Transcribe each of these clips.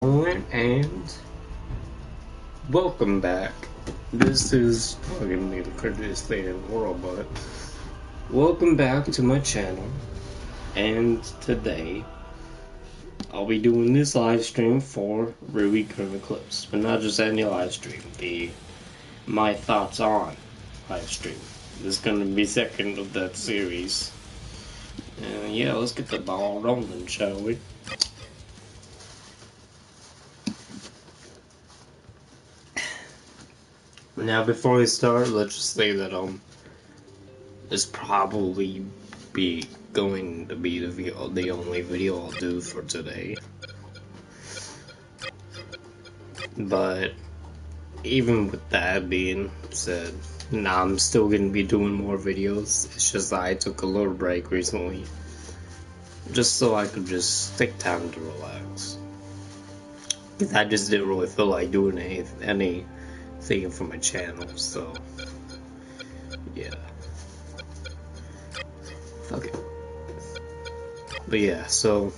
And welcome back. This is probably gonna be the craziest thing in the world, but welcome back to my channel. And today I'll be doing this live stream for RWBY Eclipse, but not just any live stream. My thoughts on live stream. This is gonna be second of that series. And yeah, let's get the ball rolling, shall we? Now, before we start, let's just say that this probably going to be the only video I'll do for today. But even with that being said, I'm still gonna be doing more videos. It's just that I took a little break recently, just so I could just take time to relax. Cause I just didn't really feel like doing anything for my channel, so yeah, fuck it. But yeah, so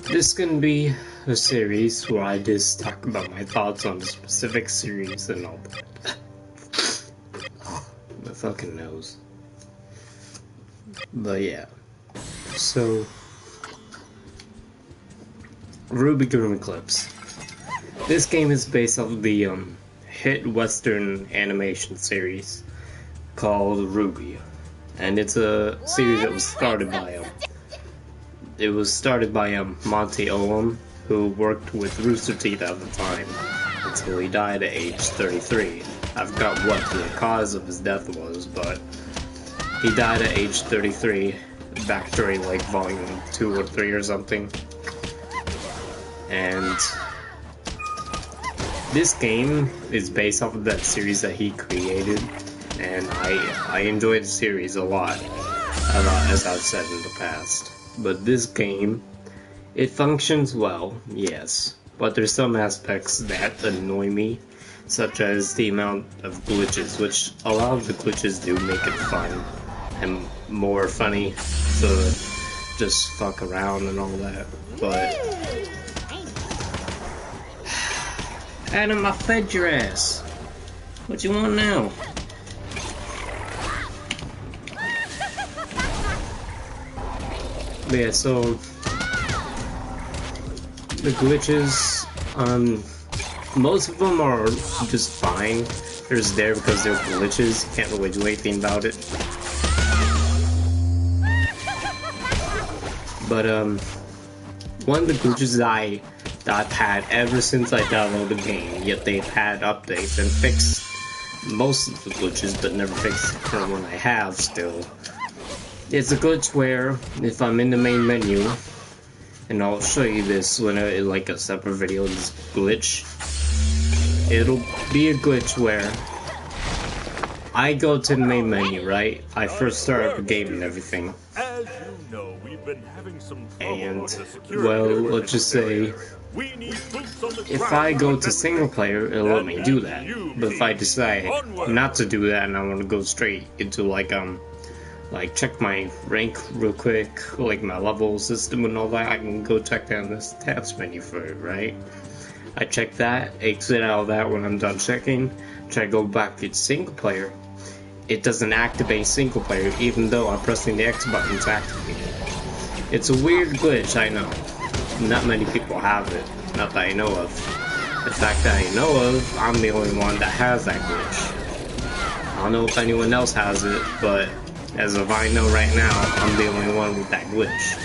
this is gonna be a series where I just talk about my thoughts on a specific series and all that. My fucking nose. But yeah, so RWBY Eclipse. This game is based off of the hit Western animation series called RWBY, and it's a series that was started by Monty Oum, who worked with Rooster Teeth at the time until he died at age 33. I forgot what the cause of his death was, but he died at age 33 back during like volume 2 or 3 or something. And this game is based off of that series that he created, and I enjoyed the series a lot, as I've said in the past. But this game, it functions well, yes, but there's some aspects that annoy me, such as the amount of glitches, which a lot of the glitches do make it fun and more funny to just fuck around and all that, but Adam, I fed your ass. What you want now? But yeah, so the glitches, most of them are just fine. They're just there because they're glitches. You can't really do anything about it. But one of the glitches that I've had ever since I downloaded the game, yet they've had updates and fixed most of the glitches, but never fixed the current one I have still. It's a glitch where, if I'm in the main menu, and I'll show you this when like a separate video, this glitch, it'll be a glitch where I go to the main menu, right? I first start up the game and everything. As you know, we've been having some And, well, let's just say, if I go to single player, it'll let me do that. But if I decide not to do that and I want to go straight into like check my rank real quick, like my level system and all that, I can go check down this tabs menu for it, right? I check that, exit out of that when I'm done checking, try to go back to single player. It doesn't activate single player even though I'm pressing the X button to activate it. It's a weird glitch, I know. Not many people have it, not that I know of. The fact that I know of, I'm the only one that has that glitch. I don't know if anyone else has it, but as of I know right now, I'm the only one with that glitch.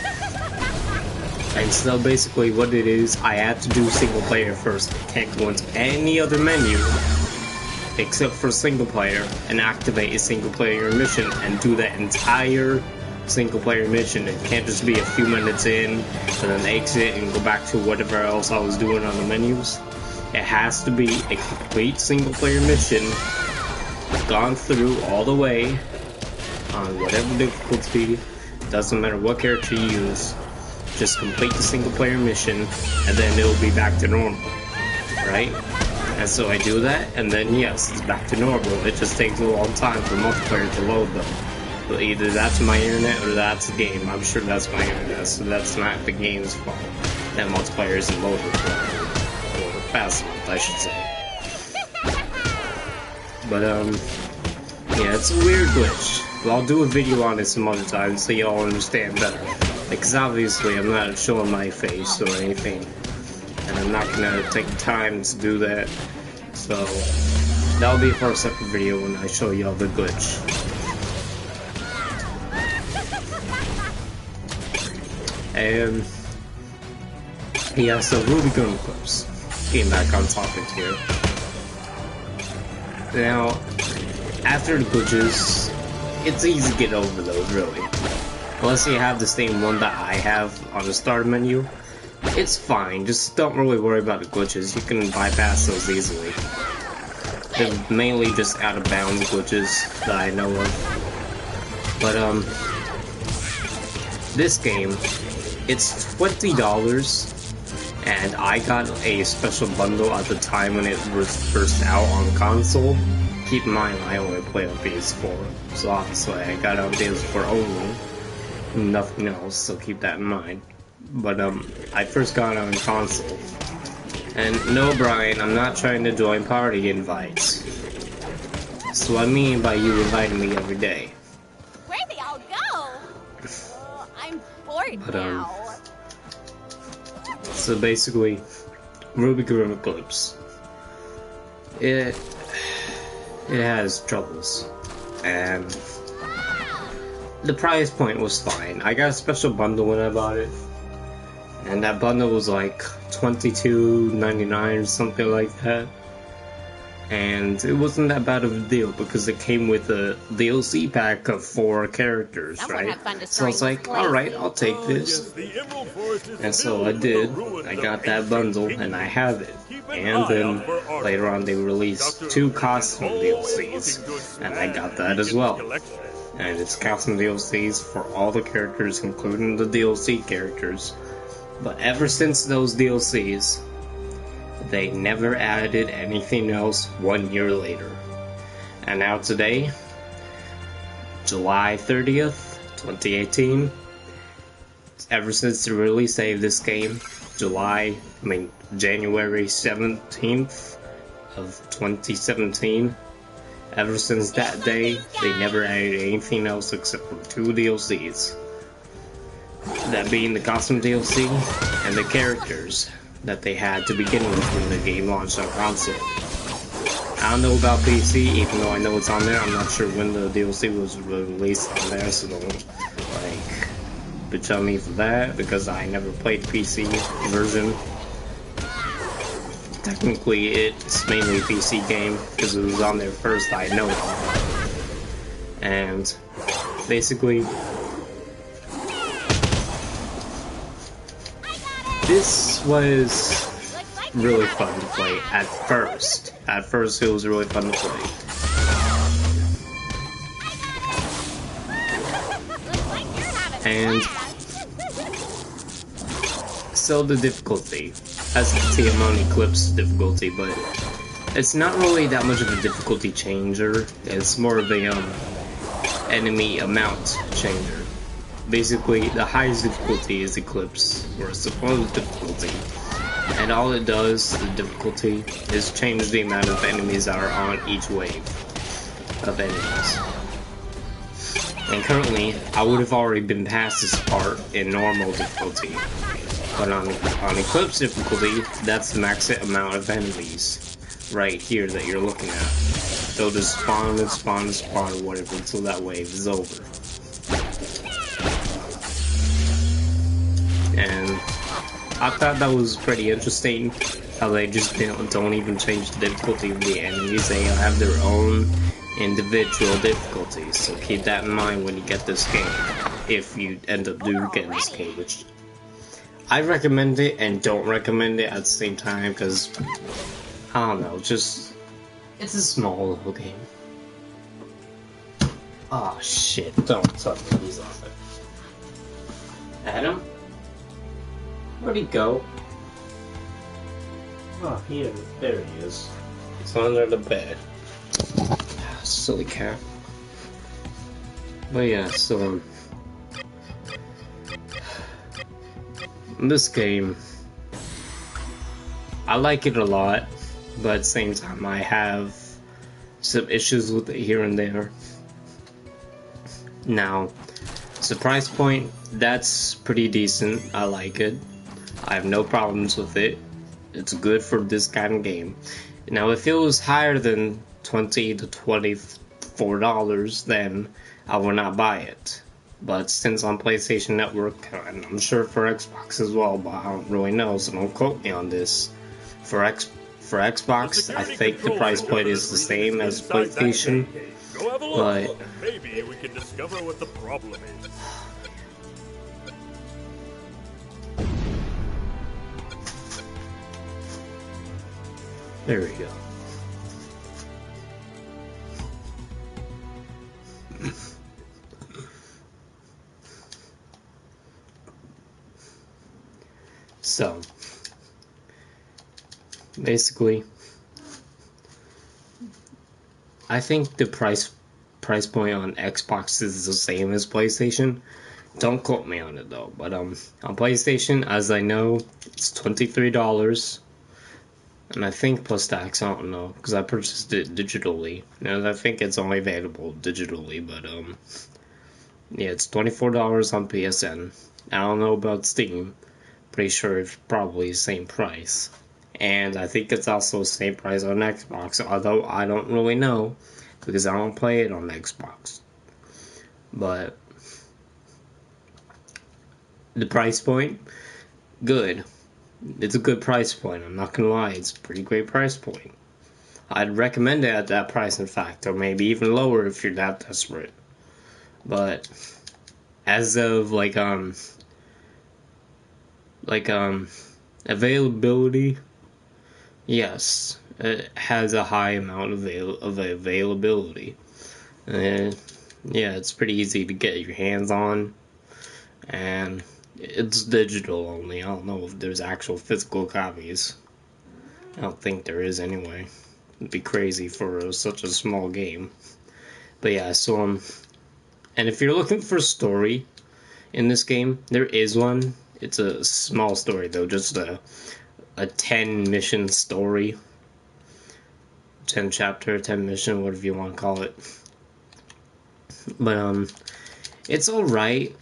And so basically what it is, I have to do single player first. I can't go into any other menu except for single player and activate a single player mission and do that entire single player mission. It can't just be a few minutes in and then exit and go back to whatever else I was doing on the menus. It has to be a complete single player mission, gone through all the way on whatever difficulty, doesn't matter what character you use, just complete the single player mission and then it'll be back to normal, right? And so I do that, and then yes, it's back to normal. It just takes a long time for multiplayer to load though. But either that's my internet or that's the game. I'm sure that's my internet, so that's not the game's fault. That multiplayer isn't loaded or fast enough, I should say. But yeah, it's a weird glitch. But I'll do a video on it some other time so y'all understand better. Like, 'cause obviously I'm not showing my face or anything, and I'm not gonna take the time to do that. So that'll be for a separate video when I show y'all the glitch. And yeah, so RWBY Gun Eclipse. Getting back on topic here. Now, after the glitches, it's easy to get over those, really. Unless you have the same one that I have on the start menu, it's fine. Just don't really worry about the glitches. You can bypass those easily. They're mainly just out of bounds glitches that I know of. But this game, it's $20, and I got a special bundle at the time when it was first out on console. Keep in mind, I only play on PS4, so obviously I got it on PS4 only, nothing else, so keep that in mind. But I first got it on console. And no, Brian, I'm not trying to join party invites. That's what I mean by you inviting me every day. Where'd they all go? I'm bored now. So basically, RWBY Gun Eclipse, it has troubles, and the price point was fine. I got a special bundle when I bought it, and that bundle was like $22.99 or something like that. And it wasn't that bad of a deal because it came with a DLC pack of 4 characters, right? So I was like, alright, I'll take this. And so I did. I got that bundle and I have it. And then later on they released 2 costume DLCs, and I got that as well. And it's costume DLCs for all the characters, including the DLC characters. But ever since those DLCs, they never added anything else 1 year later. And now today, July 30th, 2018, ever since the release date of this game, January 17th of 2017, ever since that day, they never added anything else except for 2 DLCs. That being the costume DLC and the characters that they had to begin with when the game launched on console. I don't know about PC, even though I know it's on there. I'm not sure when the DLC was released on there, so don't like bitch on me for that, because I never played the PC version. Technically, it's mainly a PC game because it was on there first. I know it. And basically, this was really fun to play at first. At first, it was really fun to play. And so the difficulty, as you can see, I'm on Eclipse difficulty, but it's not really that much of a difficulty changer. It's more of a enemy amount changer. Basically, the highest difficulty is Eclipse, or supposed difficulty, and all it does, the difficulty, is change the amount of enemies that are on each wave of enemies. And currently, I would have already been past this part in normal difficulty, but on Eclipse difficulty, that's the max amount of enemies right here that you're looking at. They'll just spawn and spawn and spawn or whatever until that wave is over. And I thought that was pretty interesting, how they just don't even change the difficulty of the enemies. They have their own individual difficulties, so keep that in mind when you get this game, if you end up getting this game, which I recommend it and don't recommend it at the same time, because, I don't know, just, it's a small little game. Oh shit, don't touch me, he's off it. Adam? Where'd he go? Oh, here, there he is. It's under the bed. Silly cat. But yeah, so in this game, I like it a lot, but at the same time I have some issues with it here and there. Now, the price point, that's pretty decent. I like it. I have no problems with it. It's good for this kind of game. Now, if it was higher than $20 to $24, then I would not buy it. But since on PlayStation Network, and I'm sure for Xbox as well, but I don't really know, so don't quote me on this. For Xbox, I think the price point is the same as PlayStation. Go have a look. But Maybe we can discover what the problem is. there we go. So, basically, I think the price point on Xbox is the same as PlayStation. Don't quote me on it though. But on PlayStation, as I know, it's $23, and I think plus tax. I don't know because I purchased it digitally, and I think it's only available digitally. But yeah, it's $24 on PSN. I don't know about Steam. Pretty sure it's probably the same price. And I think it's also the same price on Xbox, although I don't really know because I don't play it on Xbox. But the price point, good. It's a good price point, I'm not gonna lie, it's a pretty great price point. I'd recommend it at that price, in fact, or maybe even lower if you're that desperate. But as of availability, yes, it has a high amount of availability. And yeah, it's pretty easy to get your hands on, and it's digital only. I don't know if there's actual physical copies. I don't think there is anyway. It'd be crazy for such a small game. But yeah, so and if you're looking for a story in this game, there is one. It's a small story though, just a 10 mission story. 10 chapter, 10 mission, whatever you want to call it. But it's alright.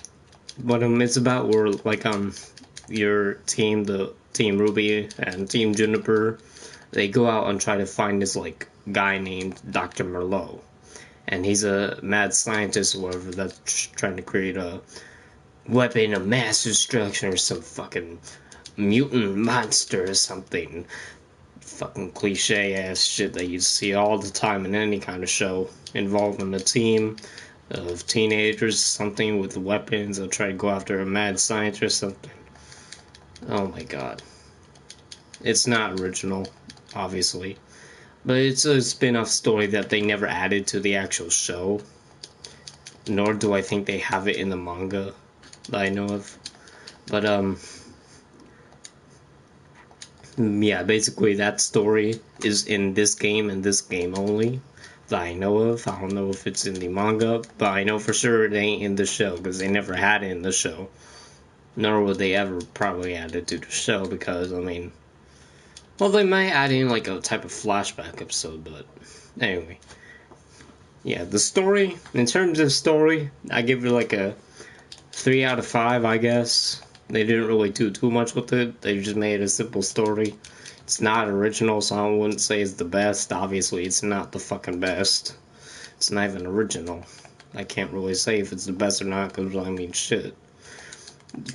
But it's about where your team, the Team RWBY and Team Juniper, they go out and try to find this guy named Dr. Merlot. And he's a mad scientist or whatever that's trying to create a weapon of mass destruction or some fucking mutant monster or something. Fucking cliche ass shit that you see all the time in any kind of show involving a team of teenagers, something with weapons. They'll try to go after a mad scientist or something. Oh my god. It's not original, obviously. But it's a spin-off story that they never added to the actual show. Nor do I think they have it in the manga that I know of. But yeah, basically that story is in this game and this game only that I know of. I don't know if it's in the manga, but I know for sure it ain't in the show because they never had it in the show. Nor would they ever probably add it to the show because, I mean, well, they might add in a type of flashback episode, but anyway. Yeah, the story, in terms of story, I give it a 3 out of 5, I guess. They didn't really do too much with it. They just made a simple story. It's not original, so I wouldn't say it's the best. Obviously, it's not the fucking best. It's not even original. I can't really say if it's the best or not, because, I mean, shit.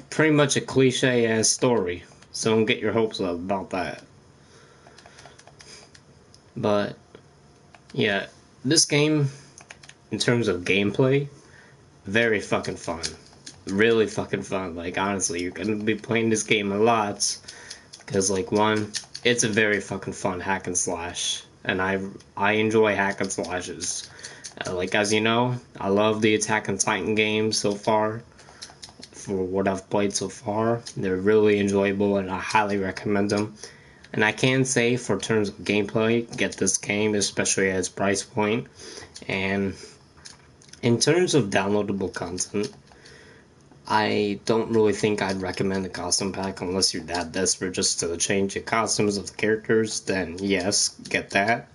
Pretty much a cliche-ass story, so don't get your hopes up about that. But, yeah, this game, in terms of gameplay, very fucking fun. Really fucking fun. Honestly, you're gonna be playing this game a lot. Because, one, it's a very fucking fun hack and slash. And I enjoy hack and slashes. As you know, I love the Attack on Titan games so far. For what I've played so far. They're really enjoyable and I highly recommend them. And I can say, for terms of gameplay, get this game, especially at its price point. And in terms of downloadable content, I don't really think I'd recommend the costume pack unless you're that desperate just to change the costumes of the characters, then yes, get that.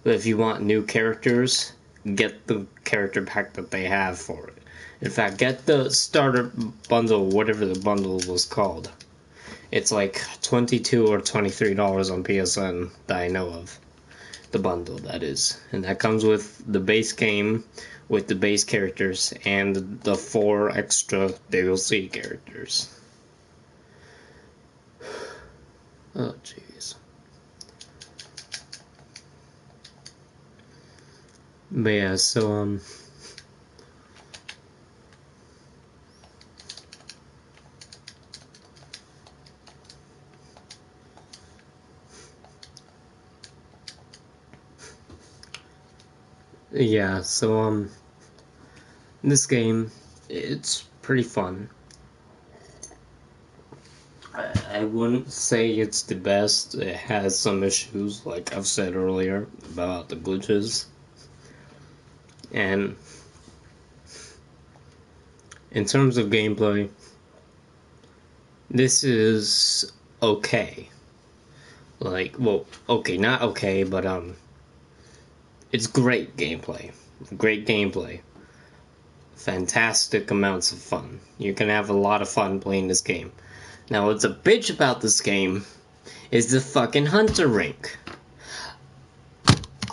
But if you want new characters, get the character pack that they have for it. In fact, get the starter bundle, whatever the bundle was called. It's like $22 or $23 on PSN that I know of. The bundle, that is. And that comes with the base game, with the base characters, and the 4 extra DLC characters. Oh, jeez. But yeah, so, yeah, so, this game, it's pretty fun. I wouldn't say it's the best. It has some issues, like I've said earlier, about the glitches. And in terms of gameplay, this is okay. Like, well, okay, not okay, but it's great gameplay. Great gameplay. Fantastic amounts of fun. You can have a lot of fun playing this game. Now, what's a bitch about this game is the fucking hunter rank.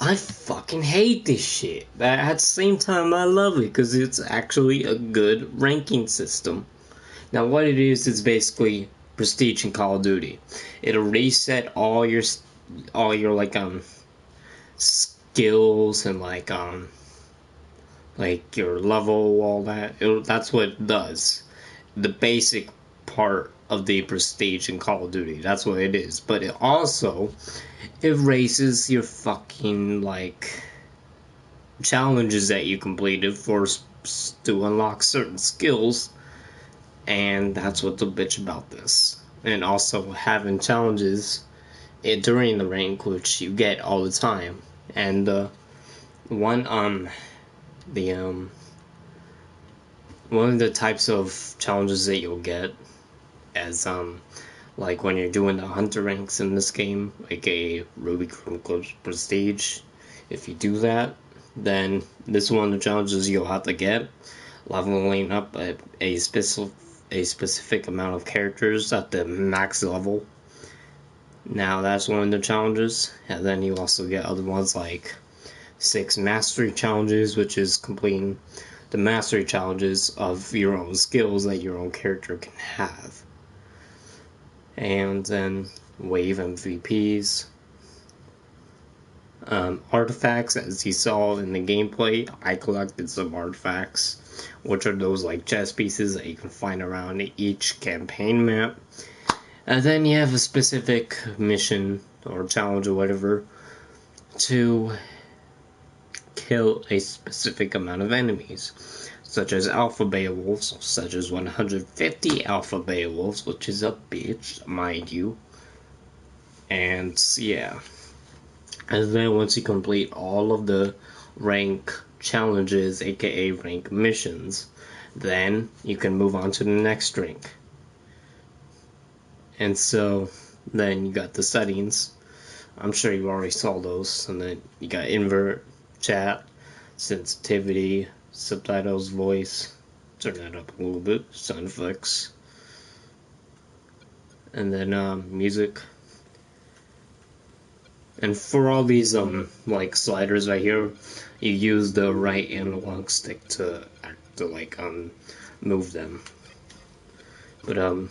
I fucking hate this shit. But at the same time, I love it because it's actually a good ranking system. Now, what it is basically prestige in Call of Duty. It'll reset all your like skills and like your level, all that. That's what it does. The basic part of the prestige in Call of Duty. That's what it is. But it also erases your fucking like challenges that you completed to unlock certain skills. And that's what the bitch about this. And also having challenges during the rank, which you get all the time. And one of the types of challenges that you'll get as like when you're doing the hunter ranks in this game, aka RWBY Eclipse Prestige, if you do that, then this is one of the challenges you'll have to get, leveling up a specific amount of characters at the max level. Now that's one of the challenges, and then you also get other ones like 6 mastery challenges, which is completing the mastery challenges of your own skills that your own character can have. And then wave MVPs. Artifacts, as you saw in the gameplay, I collected some artifacts, which are those like chess pieces that you can find around each campaign map. And then you have a specific mission or challenge or whatever to kill a specific amount of enemies, such as alpha Beowulfs, such as 150 alpha Beowulfs, which is a bitch, mind you. And yeah. And then once you complete all of the rank challenges, aka rank missions, then you can move on to the next rank. And so then you got the settings. I'm sure you already saw those. And then you got invert, chat, sensitivity, subtitles, voice. Turn that up a little bit. Sound effects. And then music. And for all these like sliders right here, you use the right analog stick to move them. But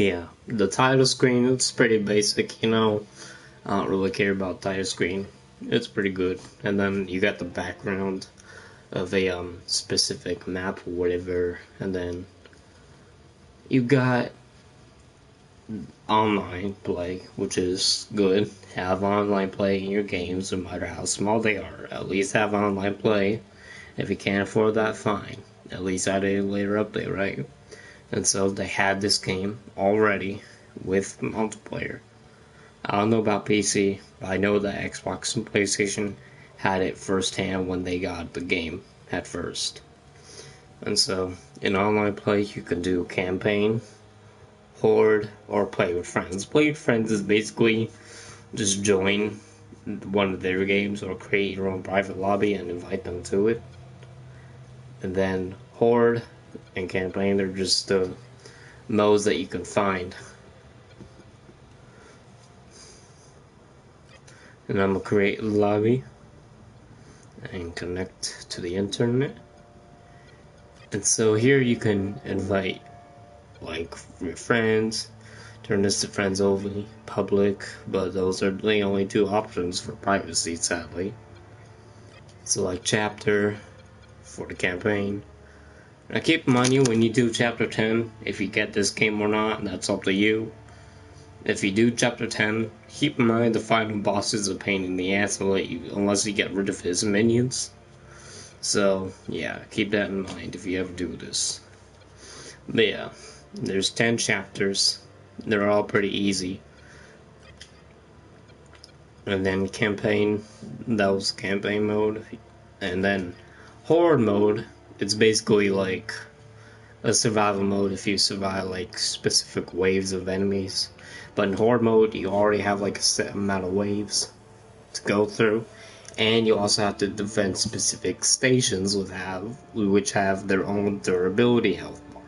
yeah, the title screen, it's pretty basic, you know. I don't really care about title screen. It's pretty good. And then you got the background of a specific map or whatever, and then you got online play, which is good. Have online play in your games, no matter how small they are. At least have online play. If you can't afford that, fine. At least add a later update, right? And so they had this game already with multiplayer. I don't know about PC, but I know that Xbox and PlayStation had it firsthand when they got the game at first. And so In online play, you can do campaign, horde, or play with friends. Play with friends is basically just join one of their games or create your own private lobby and invite them to it. And then horde and campaign, they're just the modes that you can find. And I'm gonna create a lobby and connect to the internet. And so here you can invite like your friends, turn this to friends only, public, but those are the only two options for privacy, sadly. Select chapter for the campaign. Now keep in mind, when you do chapter 10, if you get this game or not, that's up to you. If you do chapter 10, keep in mind the final boss is a pain in the ass unless you get rid of his minions. So yeah, keep that in mind if you ever do this. But yeah, there's 10 chapters. They're all pretty easy. And then campaign, that was campaign mode. And then horde mode, it's basically like a survival mode if you survive like specific waves of enemies. But in horde mode, you already have like a set amount of waves to go through. And you also have to defend specific stations which have their own durability health bar.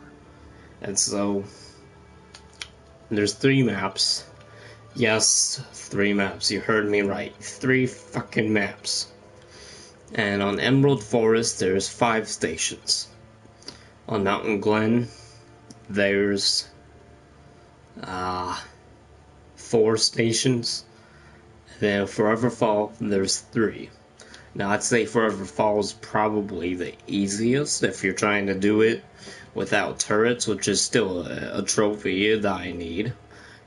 And so, there's 3 maps. Yes, 3 maps. You heard me right. 3 fucking maps. And on Emerald Forest, there's 5 stations. On Mountain Glen, there's 4 stations. And then Forever Fall, there's 3. Now, I'd say Forever Fall is probably the easiest if you're trying to do it without turrets, which is still a trophy that I need.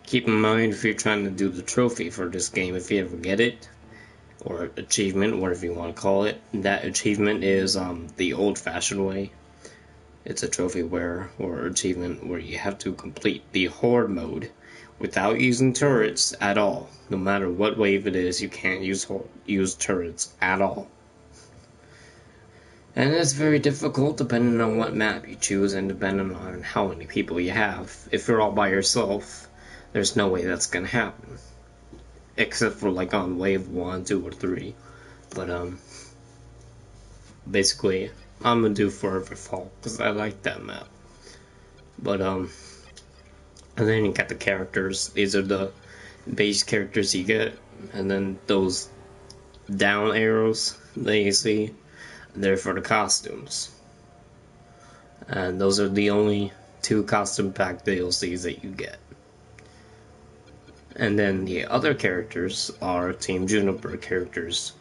Keep in mind, if you're trying to do the trophy for this game, if you ever get it, or achievement, whatever you want to call it, that achievement is the old-fashioned way. It's a trophy or achievement where you have to complete the horde mode without using turrets at all. No matter what wave it is, you can't use turrets at all. And it's very difficult depending on what map you choose and depending on how many people you have. If you're all by yourself, there's no way that's gonna happen. Except for like on wave 1, 2, or 3. But basically, I'm gonna do Forever Fall because I like that map. But and then you got the characters. These are the base characters you get, and then those down arrows that you see, they're for the costumes. And those are the only 2 costume pack DLCs that you get. And then the other characters are Team Juniper characters.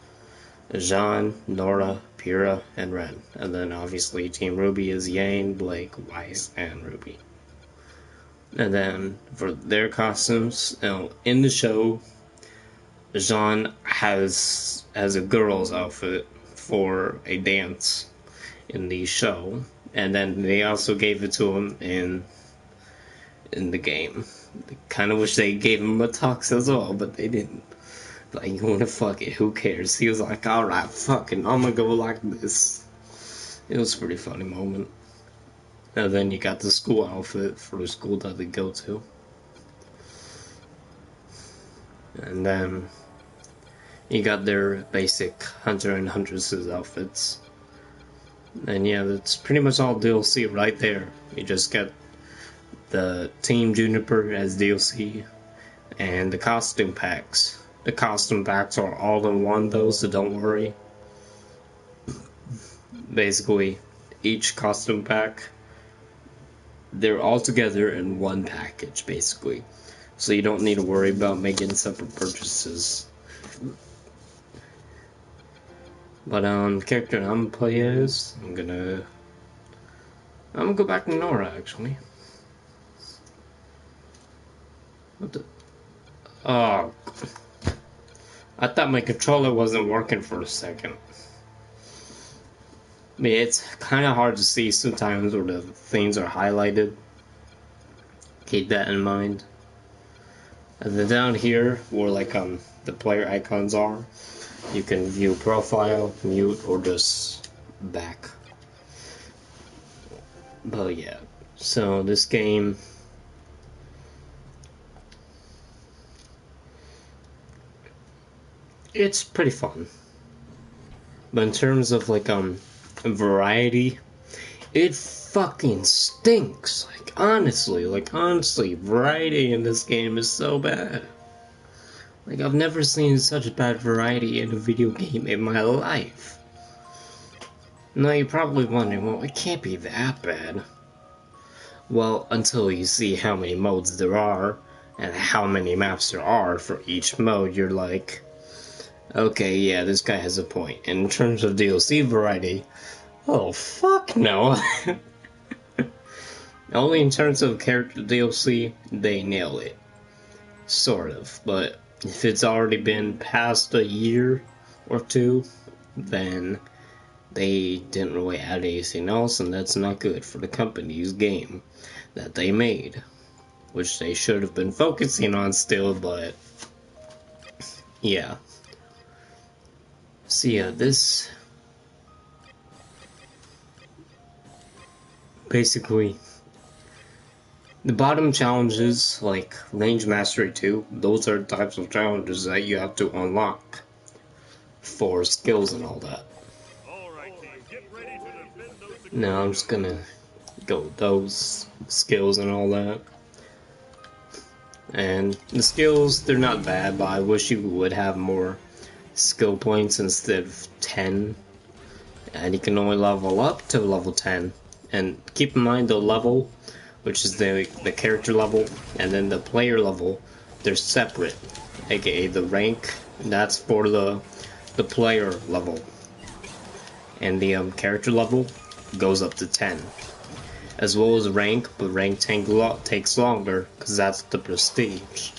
Jean, Nora, Pyrrha, and Ren. And then obviously Team RWBY is Yang, Blake, Weiss, and Ruby. And then for their costumes, in the show, Jean has a girl's outfit for a dance in the show. And then they also gave it to him in the game. I kind of wish they gave him a tux as well, but they didn't. Like, you wanna fuck it, who cares? He was like, alright, fuck it, I'm gonna go like this. It was a pretty funny moment. And then you got the school outfit for the school that they go to. And then you got their basic Hunter and Huntress's outfits. And yeah, that's pretty much all DLC right there. You just get the Team Juniper as DLC, and the costume packs. The costume packs are all in one though, so don't worry. Basically, each costume pack, they're all together in one package, basically. So you don't need to worry about making separate purchases. But the character I'm gonna play as, I'm gonna go back to Nora actually. What the? Oh, I thought my controller wasn't working for a second. I mean, it's kind of hard to see sometimes where the things are highlighted. Keep that in mind. And then down here, where like the player icons are, you can view profile, mute, or just back. But yeah, so this game, it's pretty fun. But in terms of like variety, it fucking stinks. Like honestly, variety in this game is so bad. Like I've never seen such bad variety in a video game in my life. Now you're probably wondering, well, it can't be that bad. Well, until you see how many modes there are, and how many maps there are for each mode, you're like, okay, yeah, this guy has a point. And in terms of DLC variety, oh, fuck no. Only in terms of character DLC, they nail it. Sort of, but if it's already been past a year or two, then they didn't really add anything else, and that's not good for the company's game that they made, which they should have been focusing on still, but yeah. So yeah, this basically, the bottom challenges, like Range Mastery 2, those are types of challenges that you have to unlock for skills and all that. Now I'm just gonna go with those skills and all that. And the skills, they're not bad, but I wish you would have more skill points instead of 10. And you can only level up to level 10. And keep in mind the level, which is the character level, and then the player level, they're separate. AKA the rank, that's for the player level. And the character level goes up to 10. As well as rank, but rank takes longer, because that's the prestige.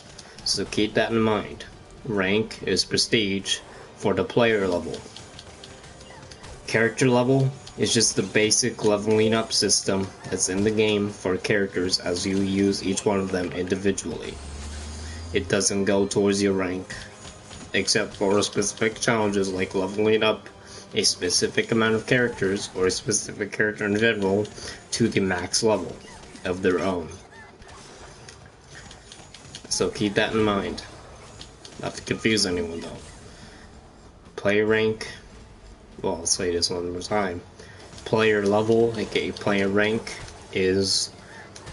So keep that in mind. Rank is prestige for the player level. Character level is just the basic leveling up system that's in the game for characters as you use each one of them individually. It doesn't go towards your rank, except for specific challenges like leveling up a specific amount of characters or a specific character in general to the max level of their own. So keep that in mind. Not to confuse anyone though. Player rank, well, I'll say this one more time. Player level, aka player rank, is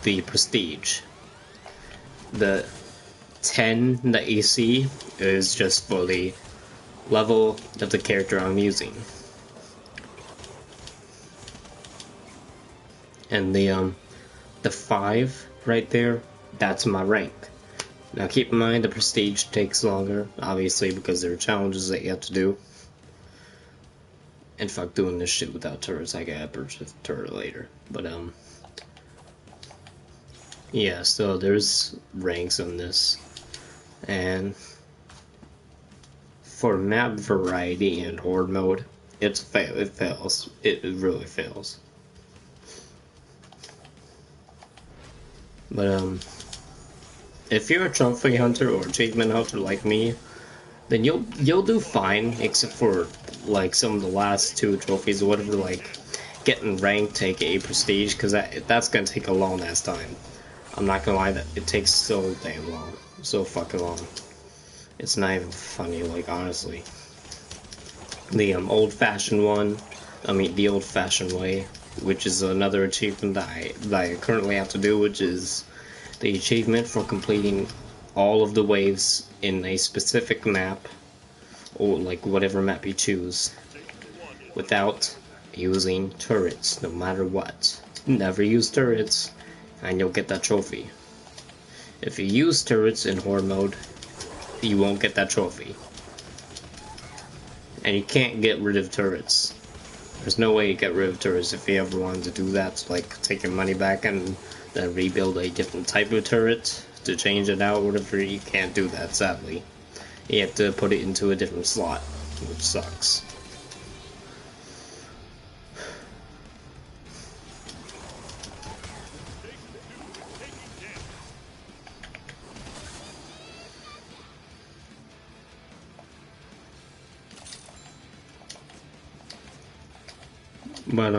the prestige. The 10 that you see is just for the level of the character I'm using. And the 5 right there, that's my rank. Now keep in mind the prestige takes longer, obviously, because there are challenges that you have to do. And fuck doing this shit without turrets, I gotta purchase a turret later. But yeah, so there's ranks on this. And for map variety and horde mode, it fails. It really fails. But if you're a trophy hunter or achievement hunter like me, then you'll do fine, except for like some of the last 2 trophies or whatever, like getting ranked, aka prestige, because that's gonna take a long ass time. I'm not gonna lie, that it takes so damn long, so fucking long. It's not even funny, like honestly. The old-fashioned one, the old-fashioned way, which is another achievement that I currently have to do, which is the achievement for completing all of the waves in a specific map, or like whatever map you choose, without using turrets, no matter what. Never use turrets, and you'll get that trophy. If you use turrets in horde mode, you won't get that trophy. And you can't get rid of turrets. There's no way you get rid of turrets. If you ever wanted to do that, like take your money back and then rebuild a different type of turret to change it out, whatever, you can't do that, sadly. You have to put it into a different slot, which sucks. But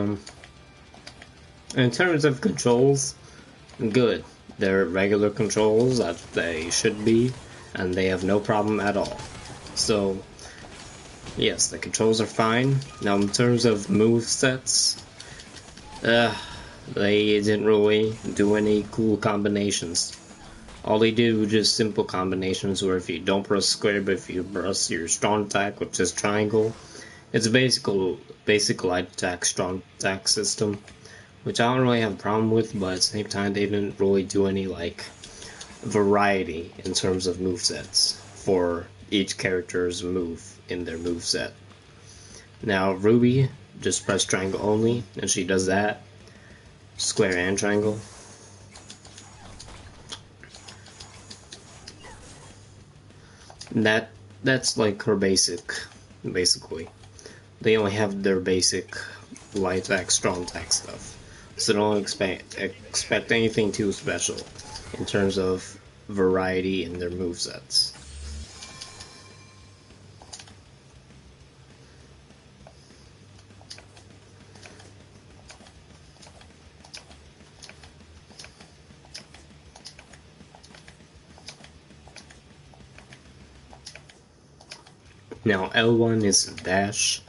In terms of controls, good. They're regular controls that they should be, and they have no problem at all. So, yes, the controls are fine. Now, in terms of movesets, they didn't really do any cool combinations. All they did was just simple combinations where if you don't press square, but if you press your strong attack, which is triangle, it's a basic light attack, strong attack system, which I don't really have a problem with, but at the same time, they didn't really do any, like, variety in terms of movesets for each character's move in their moveset. Now, RWBY, just press triangle only, and she does that. Square and triangle. That's like her basically. They only have their basic light attack, strong attack stuff. So don't expect anything too special in terms of variety in their movesets. Now L1 is dash,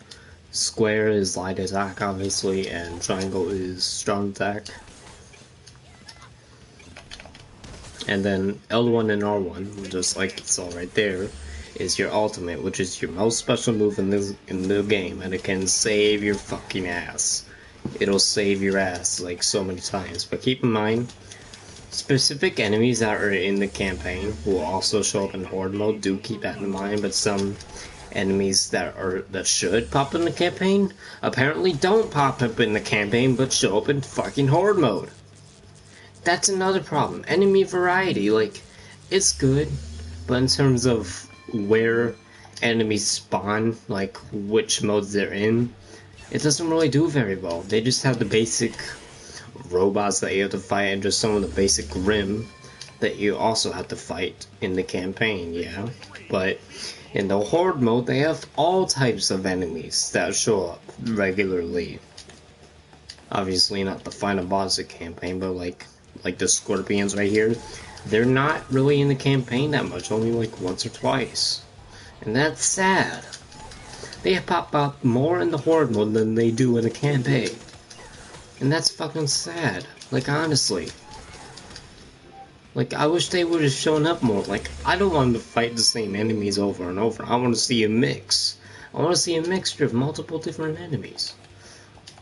square is light attack obviously, and triangle is strong attack. And then L1 and R1, just like it's all right there, is your ultimate, which is your most special move in the game, and it can save your fucking ass. It'll save your ass like so many times. But keep in mind, specific enemies that are in the campaign will also show up in horde mode. Do keep that in mind. But some enemies that should pop in the campaign apparently don't pop up in the campaign, but show up in fucking horde mode. That's another problem. Enemy variety, like, it's good, but in terms of where enemies spawn, like which modes they're in, it doesn't really do very well. They just have the basic robots that you have to fight and just some of the basic RWBY that you also have to fight in the campaign, yeah. But in the horde mode, they have all types of enemies that show up regularly. Obviously not the final boss of the campaign, but like the scorpions right here, they're not really in the campaign that much, only like once or twice. And that's sad. They pop up more in the horde mode than they do in the campaign. And that's fucking sad. Like, honestly. Like, I wish they would have shown up more. Like, I don't want to fight the same enemies over and over. I want to see a mix. I want to see a mixture of multiple different enemies.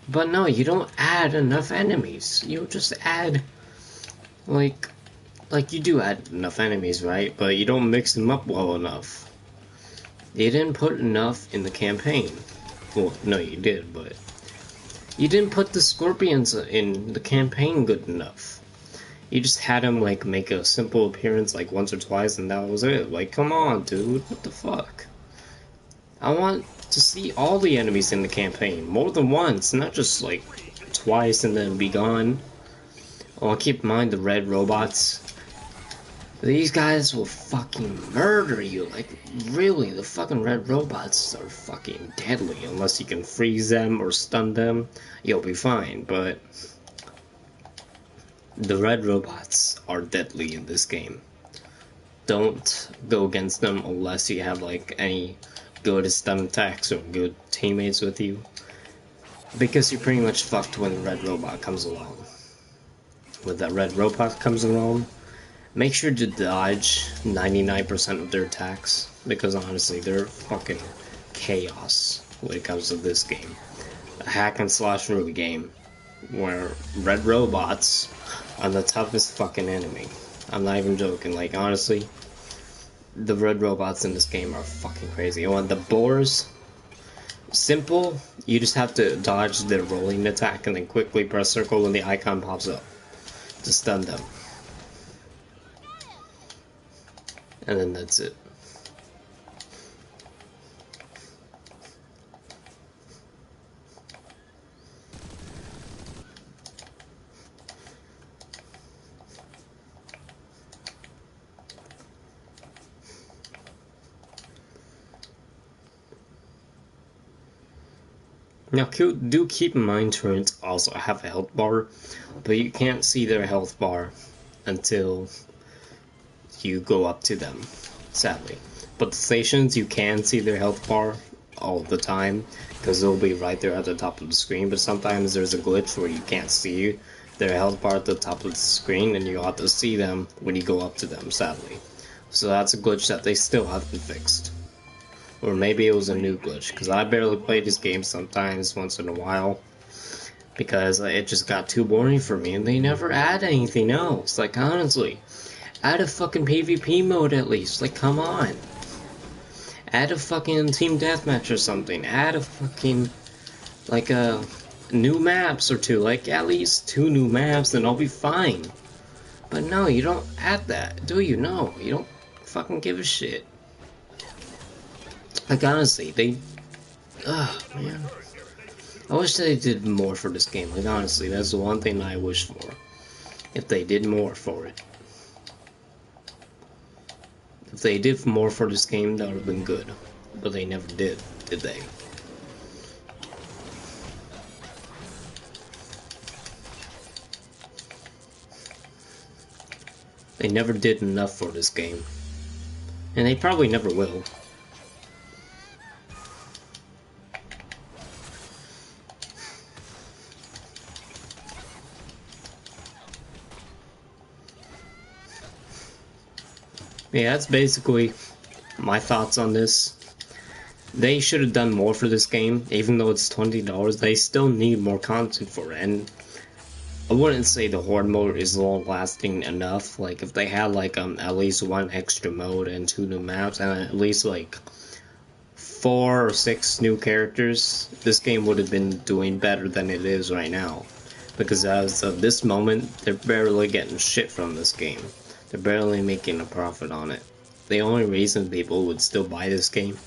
But no, you don't add enough enemies. You just add, like you do add enough enemies, right? But you don't mix them up well enough. You didn't put enough in the campaign. Well, no, you did, but you didn't put the scorpions in the campaign good enough. You just had them, like, make a simple appearance, like, once or twice, and that was it. Like, come on, dude. What the fuck? I want to see all the enemies in the campaign. More than once, not just, like, twice and then be gone. Oh, keep in mind the red robots. These guys will fucking murder you. Like, really, the fucking red robots are fucking deadly. Unless you can freeze them or stun them, you'll be fine, but the red robots are deadly in this game. Don't go against them unless you have, like, any good stun attacks or good teammates with you, because you're pretty much fucked when the red robot comes along. When that red robot comes along, make sure to dodge 99% of their attacks, because honestly, they're fucking chaos when it comes to this game. A hack and slash RWBY game, where red robots are the toughest fucking enemy. I'm not even joking, like, honestly, the red robots in this game are fucking crazy. You want the boars? Simple, you just have to dodge their rolling attack and then quickly press circle when the icon pops up to stun them. And then that's it. Now, do keep in mind turrets also have a health bar, but you can't see their health bar until you go up to them, sadly. But the stations, you can see their health bar all the time, because they'll be right there at the top of the screen, but sometimes there's a glitch where you can't see their health bar at the top of the screen, and you have to see them when you go up to them, sadly. So that's a glitch that they still haven't fixed. Or maybe it was a new glitch, because I barely play this game sometimes, once in a while, because it just got too boring for me, and they never add anything else. Like, honestly, add a fucking PvP mode at least. Like, come on. Add a fucking team deathmatch or something. Add a fucking, like, new maps or two. Like, at least 2 new maps, and I'll be fine. But no, you don't add that, do you? No, you don't fucking give a shit. Like, honestly, they... Ugh, man. I wish they did more for this game. Like, honestly, that's the one thing I wish for. If they did more for it. If they did more for this game, that would have been good. But they never did they? They never did enough for this game. And they probably never will. Yeah, that's basically my thoughts on this. They should have done more for this game, even though it's $20. They still need more content for it, and I wouldn't say the horde mode is long lasting enough. Like, if they had like at least 1 extra mode and 2 new maps and at least like 4 or 6 new characters, this game would have been doing better than it is right now. Because as of this moment, they're barely getting shit from this game. They're barely making a profit on it. The only reason people would still buy this game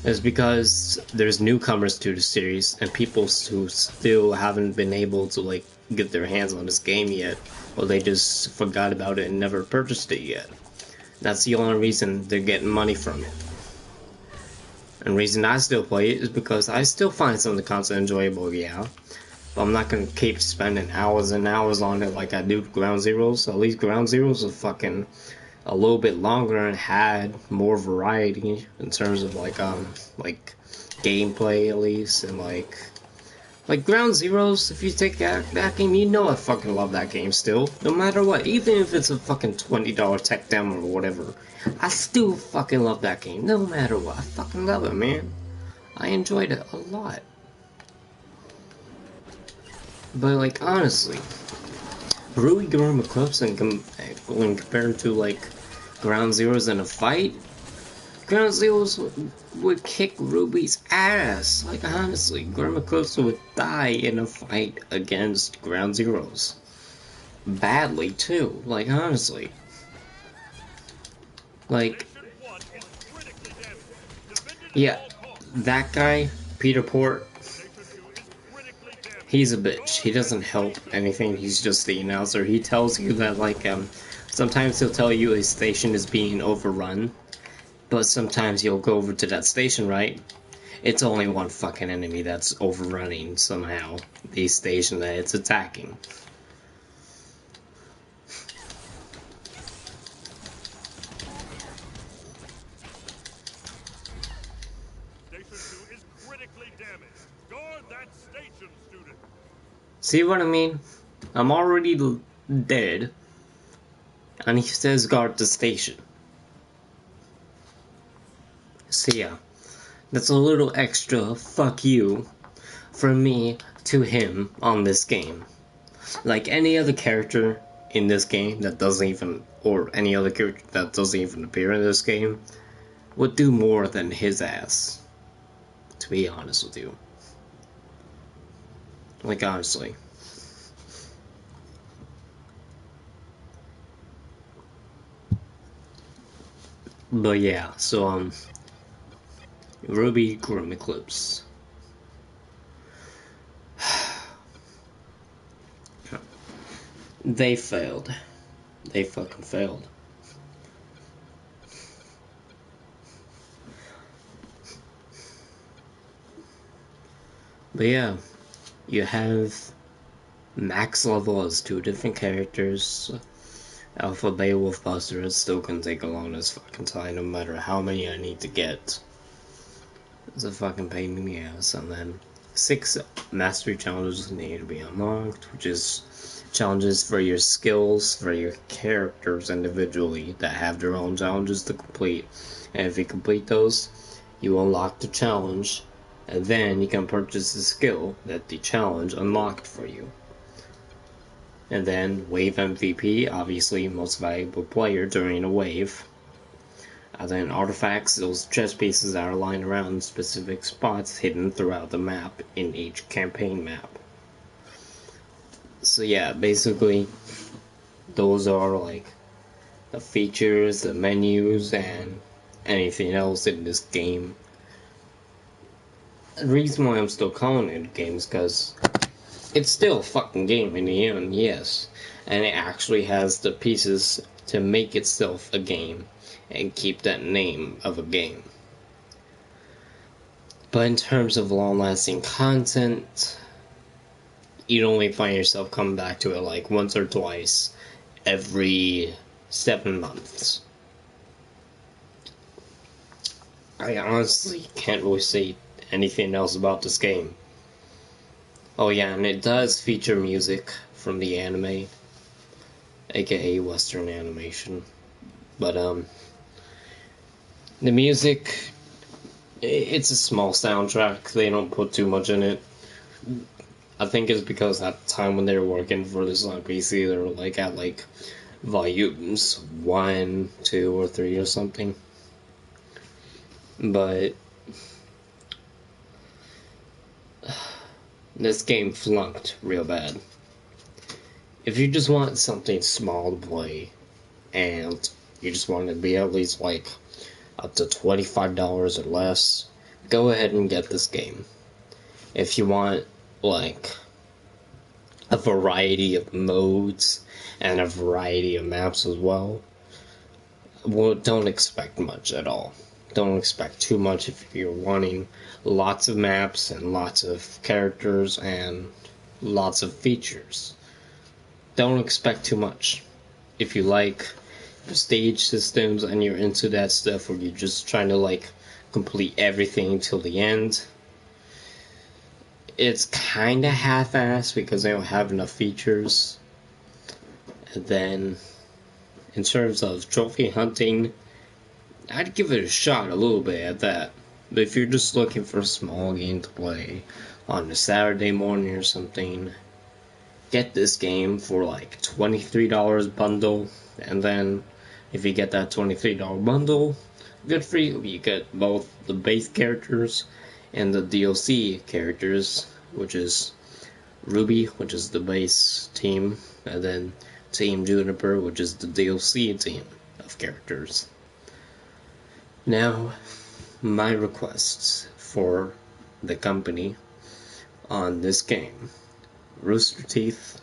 is because there's newcomers to the series and people who still haven't been able to like get their hands on this game yet, or they just forgot about it and never purchased it yet. That's the only reason they're getting money from it. And the reason I still play it is because I still find some of the content enjoyable, yeah. But I'm not gonna keep spending hours and hours on it like I do Ground Zeroes. At least Ground Zeroes was fucking a little bit longer and had more variety in terms of like gameplay at least, and like Ground Zeroes. If you take that game, you know I fucking love that game still, no matter what. Even if it's a fucking $20 tech demo or whatever, I still fucking love that game, no matter what. I fucking love it, man. I enjoyed it a lot. But like honestly, RWBY going Eclipse and when compared to like Ground Zeroes in a fight, Ground Zeroes would kick RWBY's ass. Like honestly, Ground Eclipse would die in a fight against Ground Zeroes. Badly too. Like honestly. Like, yeah, that guy, Peter Port, he's a bitch. He doesn't help anything. He's just the announcer. He tells you that, like, sometimes he'll tell you a station is being overrun, but sometimes you'll go over to that station, right? It's only one fucking enemy that's overrunning somehow the station that it's attacking. See what I mean? I'm already dead, and he says guard the station. So yeah, that's a little extra fuck you from me to him on this game. Like any other character in this game that doesn't even, or any other character that doesn't even appear in this game, would do more than his ass, to be honest with you. Like honestly. But yeah, so RWBY Grim Eclipse. They failed. They fucking failed. But yeah, you have max level as 2 different characters. Alpha, Beta, Wolf, Buster, it's still gonna take a long as fucking time no matter how many I need to get. It's a fucking pain in the ass. And then 6 mastery challenges need to be unlocked, which is challenges for your skills, for your characters individually that have their own challenges to complete. And if you complete those, you unlock the challenge, and then you can purchase the skill that the challenge unlocked for you. And then wave MVP, obviously most valuable player during a wave. And then artifacts, those chest pieces that are lying around specific spots hidden throughout the map in each campaign map. So yeah, basically those are like the features, the menus, and anything else in this game. The reason why I'm still calling it a game is because it's still a fucking game in the end, yes. And it actually has the pieces to make itself a game and keep that name of a game. But in terms of long-lasting content, you'd only find yourself coming back to it like once or twice every 7 months. I honestly can't really say anything else about this game. Oh yeah, and it does feature music from the anime, aka Western animation. But the music, it's a small soundtrack. They don't put too much in it. I think it's because at the time when they were working for this on PC, they were like at like volumes 1, 2, or 3 or something. But this game flunked real bad. If you just want something small to play, and you just want it to be at least like up to $25 or less, go ahead and get this game. If you want like a variety of modes and a variety of maps as well, don't expect much at all. Don't expect too much if you're wanting lots of maps and lots of characters and lots of features. Don't expect too much. If you like stage systems and you're into that stuff, or you're just trying to like complete everything till the end, it's kinda half-assed because they don't have enough features. And then in terms of trophy hunting, I'd give it a shot a little bit at that. But if you're just looking for a small game to play on a Saturday morning or something, get this game for like $23 bundle. And then if you get that $23 bundle, good for you. You get both the base characters and the DLC characters, which is RWBY, which is the base team, and then Team Juniper, which is the DLC team of characters. Now, my requests for the company on this game. Rooster Teeth,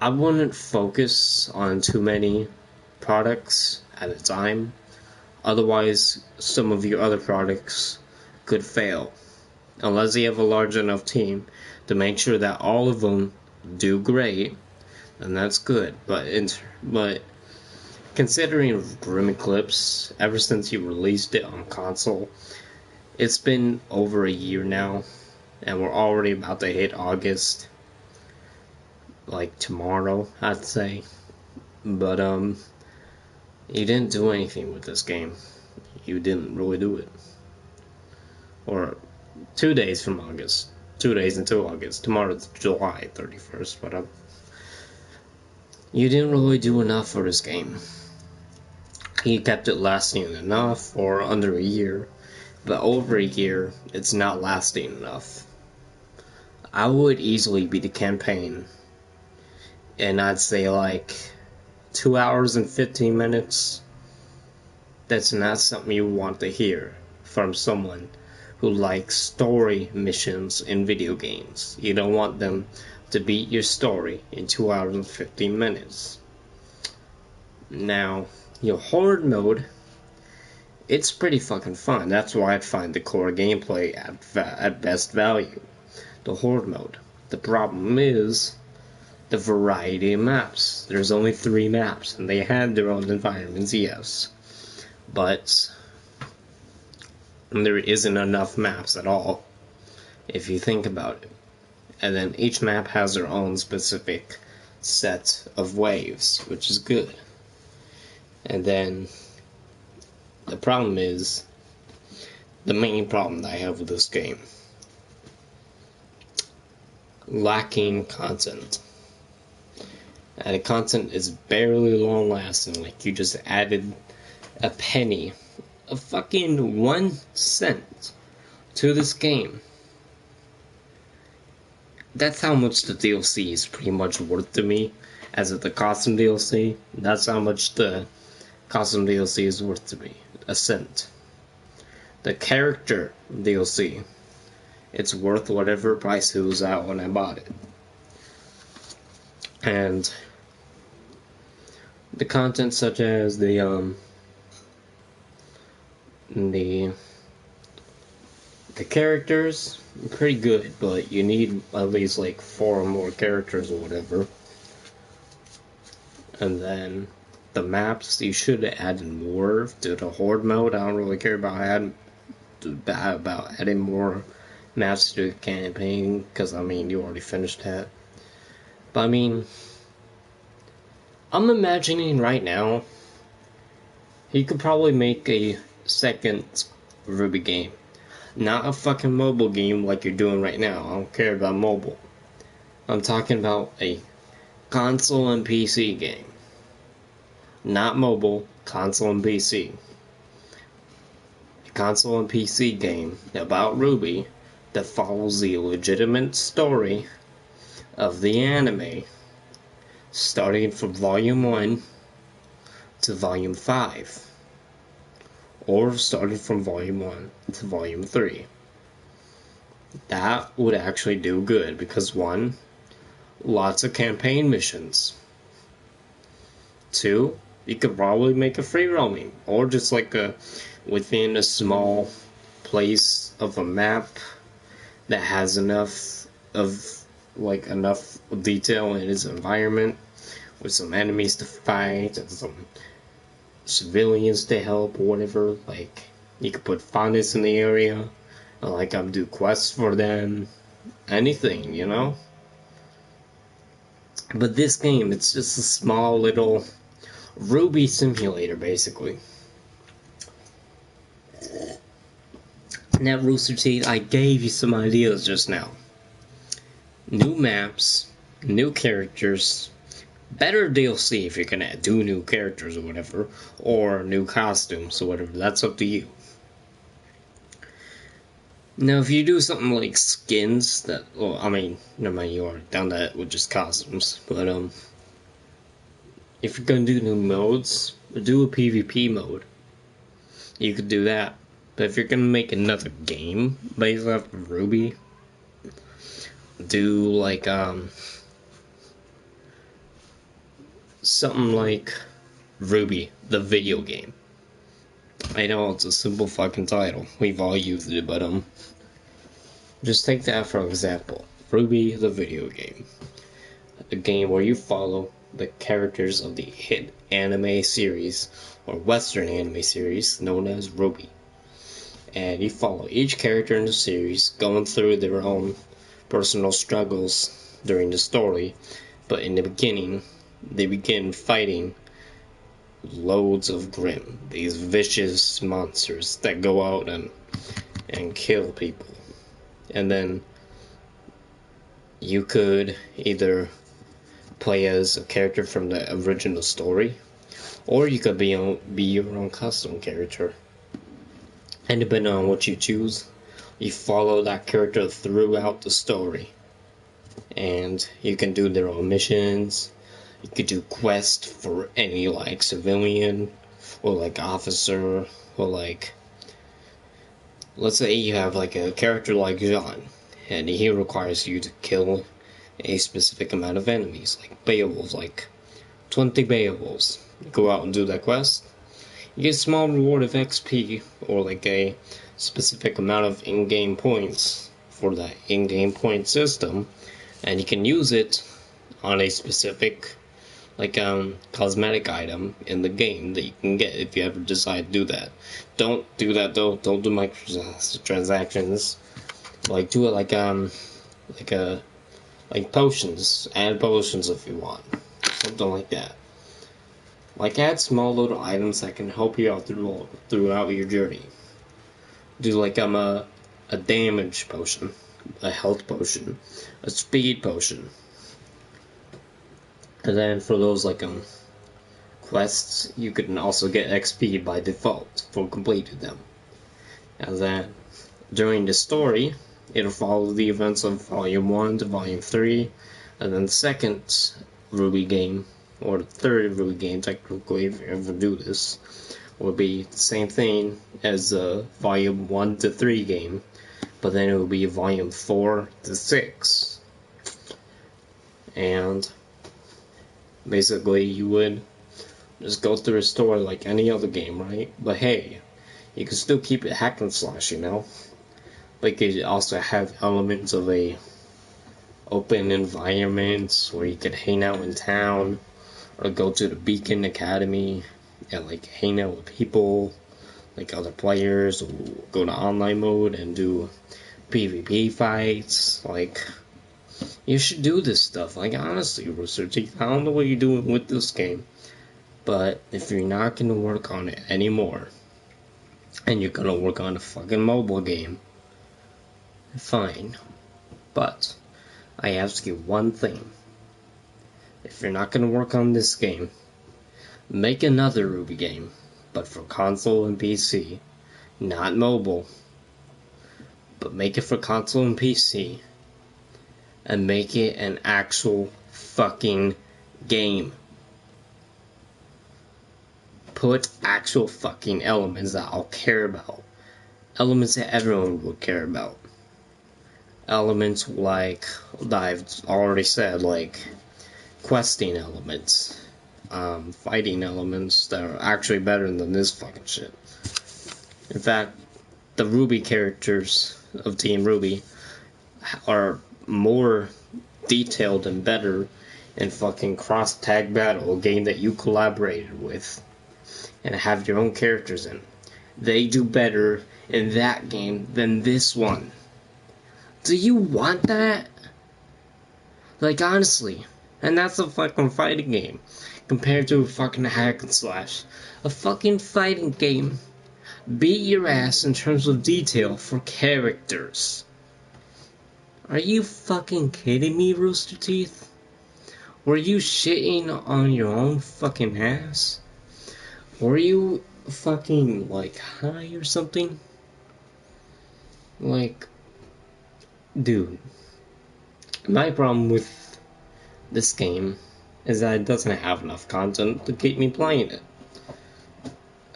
I wouldn't focus on too many products at a time. Otherwise, some of your other products could fail. Unless you have a large enough team to make sure that all of them do great, then that's good. But considering Eclipse, ever since you released it on console, it's been over a year now, and we're already about to hit August. Like tomorrow, I'd say. But you didn't do anything with this game. You didn't really do it. Or 2 days from August. 2 days until August. Tomorrow's July 31st, but you didn't really do enough for this game. You kept it lasting enough for under a year, but over a year, it's not lasting enough. I would easily beat the campaign, and I'd say like 2 hours and 15 minutes. That's not something you want to hear from someone who likes story missions in video games. You don't want them to beat your story in 2 hours and 15 minutes. Now, your horde mode it's pretty fucking fun. That's why I'd find the core gameplay at best value. The Horde mode. The problem is the variety of maps. There's only 3 maps, and they had their own environments, yes. But there isn't enough maps at all, if you think about it. And then each map has their own specific set of waves, which is good. And then the problem is, the main problem that I have with this game, lacking content. And the content is barely long lasting. Like, you just added a penny, a fucking 1 cent to this game. That's how much the DLC is pretty much worth to me. As of the custom DLC, that's how much the custom DLC is worth to me. A cent. The character DLC, it's worth whatever price it was at when I bought it. And the content such as the characters, pretty good, but you need at least like 4 more characters or whatever. And then the maps, you should add more to the Horde mode. I don't really care about adding more maps to the campaign, because I mean, you already finished that. But I mean, I'm imagining right now, he could probably make a second RWBY game. Not a fucking mobile game like you're doing right now. I don't care about mobile. I'm talking about a console and PC game. Not mobile, console and PC. A console and PC game about RWBY that follows the legitimate story of the anime, starting from Volume 1 to Volume 5. Or starting from Volume 1 to Volume 3. That would actually do good, because 1, lots of campaign missions. 2, you could probably make a free roaming, or just like within a small place of a map that has enough detail in its environment, with some enemies to fight and some civilians to help or whatever. Like, you could put faunus in the area, or like do quests for them, anything, you know. But this game, it's just a small little RWBY simulator, basically. Now, Rooster Teeth, I gave you some ideas just now. New maps, new characters, better DLC if you're gonna do new characters or whatever, or new costumes or whatever. That's up to you. Now, if you do something like skins, never mind, you already done that with just costumes. But if you're gonna do new modes, do a PvP mode. You could do that. But if you're gonna make another game based off of RWBY, do like something like RWBY, the video game. I know it's a simple fucking title. We've all used it, but just take that for example. RWBY, the video game. A game where you follow the characters of the hit anime series, or Western anime series, known as RWBY. And you follow each character in the series, going through their own personal struggles during the story. But in the beginning, they begin fighting loads of Grimm, these vicious monsters that go out and kill people. And then you could either play as a character from the original story, or you could be your own custom character. And depending on what you choose, you follow that character throughout the story. And you can do their own missions. You could do quests for any like civilian or like officer, or like, let's say you have like a character like Jean, and he requires you to kill a specific amount of enemies, like Beowulf, like 20 Beowulfs. Go out and do that quest, You get a small reward of XP, or like a specific amount of in-game points for the in-game point system, and you can use it on a specific cosmetic item in the game that you can get if you ever decide to do that. Don't do that though. Don't do microtransactions. Like do it like potions. Add potions if you want. Something like that. Like add small little items that can help you out throughout your journey. Do like a damage potion, a health potion, a speed potion. And then for those quests, you can also get XP by default for completing them. And then during the story, it'll follow the events of Volume 1 to Volume 3, and then the second RWBY game, or the third RWBY game technically, if you ever do this, will be the same thing as the Volume 1 to 3 game, but then it will be Volume 4 to 6. And basically, you would just go through a story like any other game, right? But hey, you can still keep it hack and slash, you know? But you could also have elements of a open environment where you could hang out in town, or go to the Beacon Academy and hang out with people, like other players, or go to online mode and do PvP fights. You should do this stuff. Honestly, Rooster Teeth, I don't know what you're doing with this game, but if you're not gonna work on it anymore, and you're gonna work on a fucking mobile game, fine. But I ask you one thing. If you're not gonna work on this game, make another RWBY game, but for console and PC, not mobile, but make it for console and PC, and make it an actual fucking game. Put actual fucking elements that I'll care about. Elements that everyone would care about. Elements that I've already said, questing elements, fighting elements that are actually better than this fucking shit. In fact, the RWBY characters of Team RWBY are more detailed and better in fucking Cross Tag Battle, a game that you collaborated with and have your own characters in. They do better in that game than this one. Do you want that? Honestly. And that's a fucking fighting game compared to a fucking hack and slash. A fucking fighting game beat your ass in terms of detail for characters. Are you fucking kidding me, Rooster Teeth? Were you shitting on your own fucking ass? Were you fucking high or something? Dude, my problem with this game is that it doesn't have enough content to keep me playing it.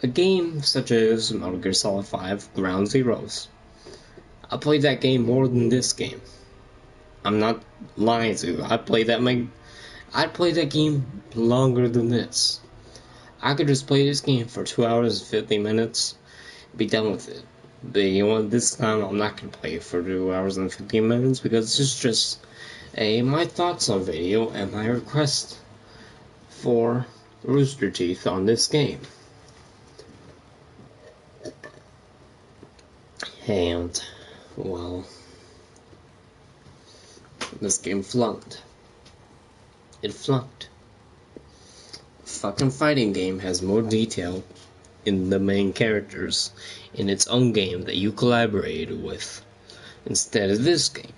A game such as Metal Gear Solid 5 Ground Zeroes, I played that game more than this game. I'm not lying to you. I'd play that game longer than this. I could just play this game for 2 hours and 50 minutes, be done with it. But you know what, this time I'm not gonna play it for 2 hours and 15 minutes because it's just my thoughts on video and my request for Rooster Teeth on this game. And, well, this game flunked. It flunked. A fucking fighting game has more detail in the main characters in its own game that you collaborated with instead of this game.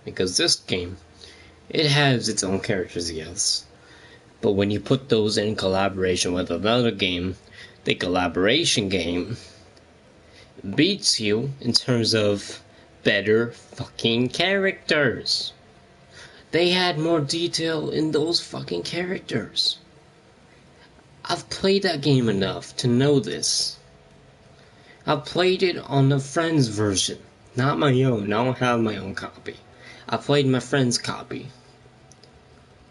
Because this game, it has its own characters, yes. But when you put those in collaboration with another game, the collaboration game beats you in terms of better fucking characters. They had more detail in those fucking characters. I've played that game enough to know this. I've played it on a friend's version, not my own. I don't have my own copy. I played my friend's copy.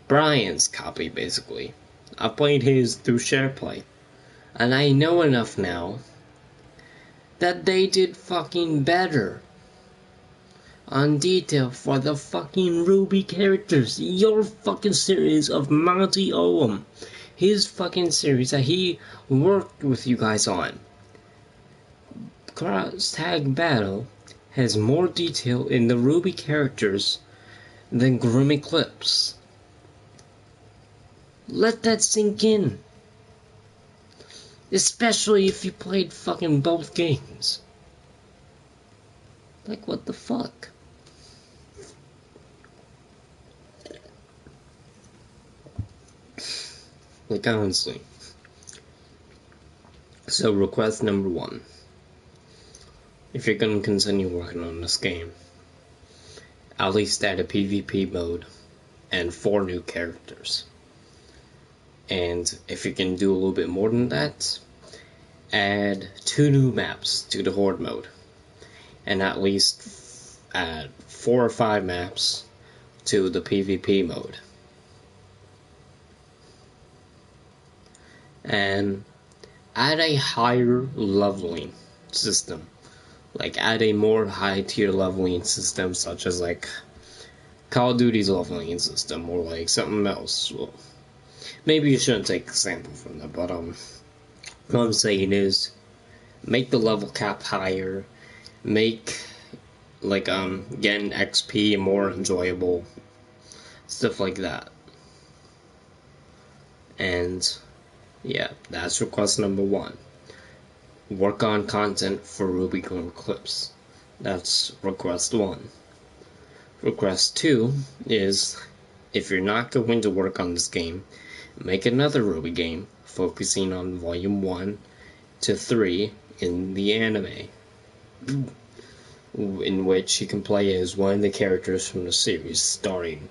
Brian's copy, basically. I played his through SharePlay. And I know enough now that they did fucking better on detail for the fucking RWBY characters. Your fucking series of Monty Oum. His fucking series that he worked with you guys on. Cross Tag Battle has more detail in the RWBY characters than Grim Eclipse. Let that sink in. Especially if you played fucking both games. Like, what the fuck? Like, honestly. So, request number 1. If you're gonna continue working on this game, at least add a PvP mode and 4 new characters. And if you can do a little bit more than that, add 2 new maps to the Horde mode. And at least add 4 or 5 maps to the PvP mode. And add a higher leveling system. Like, add a more high tier leveling system, such as like Call of Duty's leveling system, or like something else. Well, maybe you shouldn't take a sample from that, but what I'm saying is, make the level cap higher, make like getting XP more enjoyable, stuff like that. And yeah, that's request number 1. Work on content for RWBY Eclipse. That's request 1. Request 2 is, if you're not going to work on this game, make another RWBY game focusing on volume 1 to 3 in the anime, in which you can play as one of the characters from the series, starring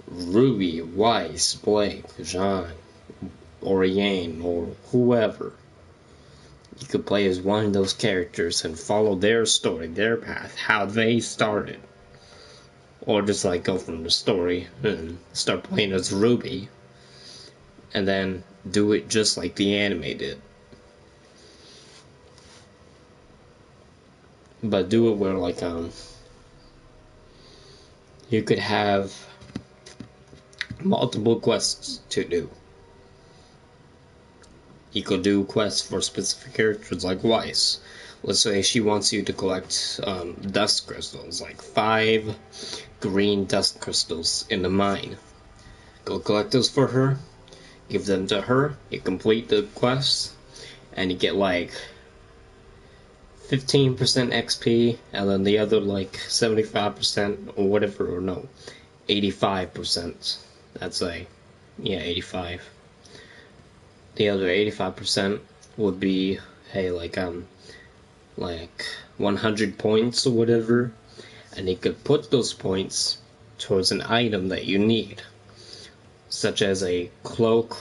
Ruby, Weiss, Blake, Jean, or Yang, or whoever. You could play as one of those characters and follow their story, their path, how they started. Or just like go from the story and start playing as RWBY, and then do it just like the anime did. But do it where like you could have multiple quests to do. You could do quests for specific characters like Weiss. Let's say she wants you to collect dust crystals, like 5 green dust crystals in the mine. Go collect those for her, give them to her, you complete the quest, and you get like 15% XP, and then the other like 75% or whatever, or no, 85%. That's a, yeah, 85. The other 85% would be, hey, like 100 points or whatever, and you could put those points towards an item that you need, such as a cloak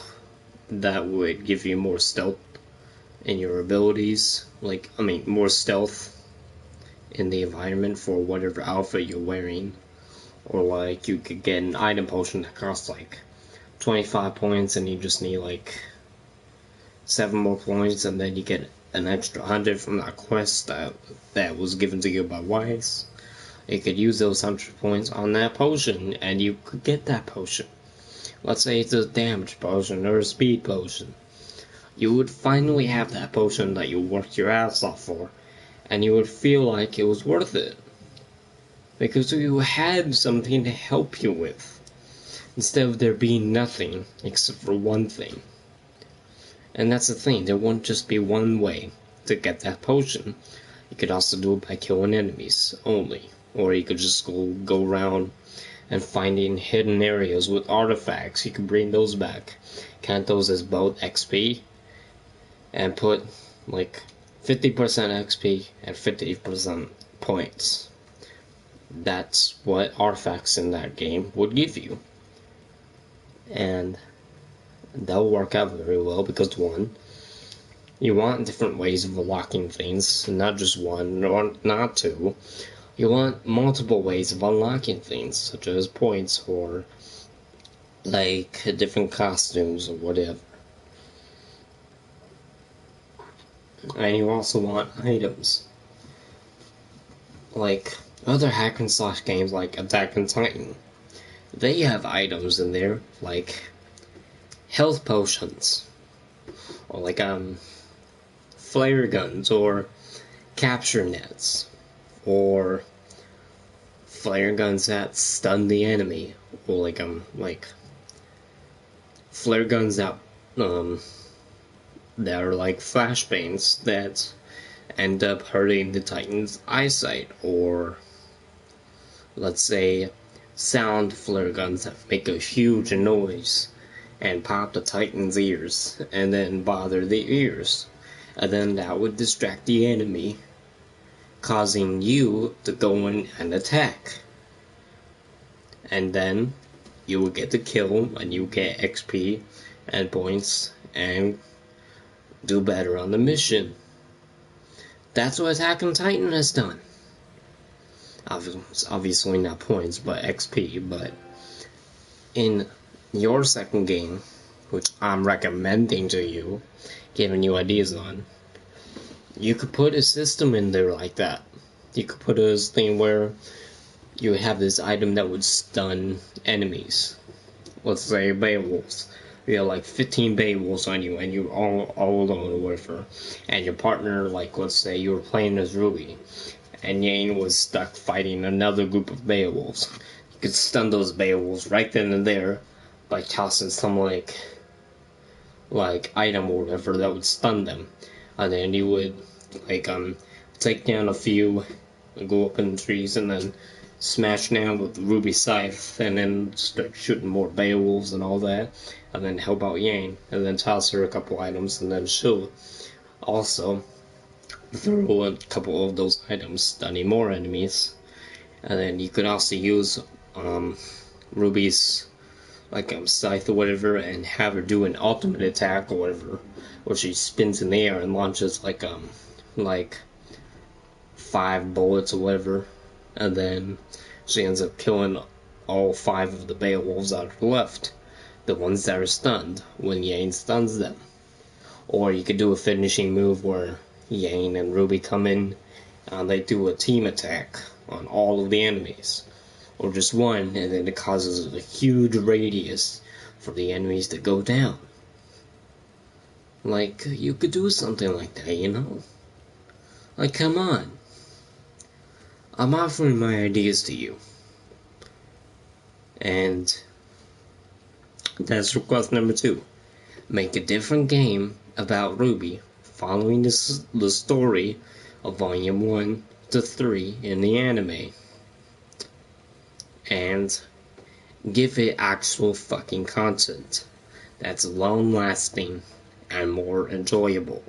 that would give you more stealth in your abilities, more stealth in the environment for whatever outfit you're wearing, or like you could get an item potion that costs like 25 points and you just need like 7 more points, and then you get an extra 100 from that quest that was given to you by Weiss. You could use those 100 points on that potion, and you could get that potion. Let's say it's a damage potion or a speed potion. You would finally have that potion that you worked your ass off for, and you would feel like it was worth it, because you had something to help you with, instead of there being nothing except for one thing. And that's the thing, there won't just be one way to get that potion. You could also do it by killing enemies only, or you could just go around and finding hidden areas with artifacts. You can bring those back, count those as both XP, and put like 50% XP and 50% points. That's what artifacts in that game would give you. And that'll work out very well because, one, you want different ways of unlocking things, not just one, or not two. You want multiple ways of unlocking things, such as points or like different costumes or whatever. And you also want items. Like other hack and slash games like Attack on Titan. They have items in there like health potions. Or like flare guns or capture nets. Or flare guns that stun the enemy. Or like flare guns that are like flashbangs that end up hurting the Titan's eyesight, or let's say sound flare guns that make a huge noise and pop the Titan's ears and then bother the ears, and then that would distract the enemy, causing you to go in and attack, and then you will get the kill and you get XP and points and do better on the mission. That's what Attack on Titan has done. Obviously not points, but XP. But in your second game, which I'm recommending to you, giving you ideas on, you could put a system in there like that. You could put a thing where you have this item that would stun enemies. Let's say Beowulfs. You have like 15 Beowulfs on you, and you're all alone or whatever. And your partner, like let's say you were playing as RWBY, and Yane was stuck fighting another group of Beowulfs. You could stun those Beowulfs right then and there by tossing some like item or whatever that would stun them, and then you would take down a few, go up in the trees, and then smash down with the ruby scythe, and then start shooting more Beowulfs and all that, and then help out Yang, and then toss her a couple items, and then she'll also throw a couple of those items, stunning more enemies. And then you could also use Ruby's scythe or whatever, and have her do an ultimate attack or whatever, where she spins in the air and launches like 5 bullets or whatever, and then she ends up killing all 5 of the Beowulfs that are left, the ones that are stunned, when Yang stuns them. Or you could do a finishing move where Yang and RWBY come in and they do a team attack on all of the enemies, or just one, and then it causes a huge radius for the enemies to go down. Like, you could do something like that, you know? Like, come on. I'm offering my ideas to you. And that's request number 2. Make a different game about RWBY, following the story of Volume 1 to 3 in the anime. And give it actual fucking content that's long-lasting and more enjoyable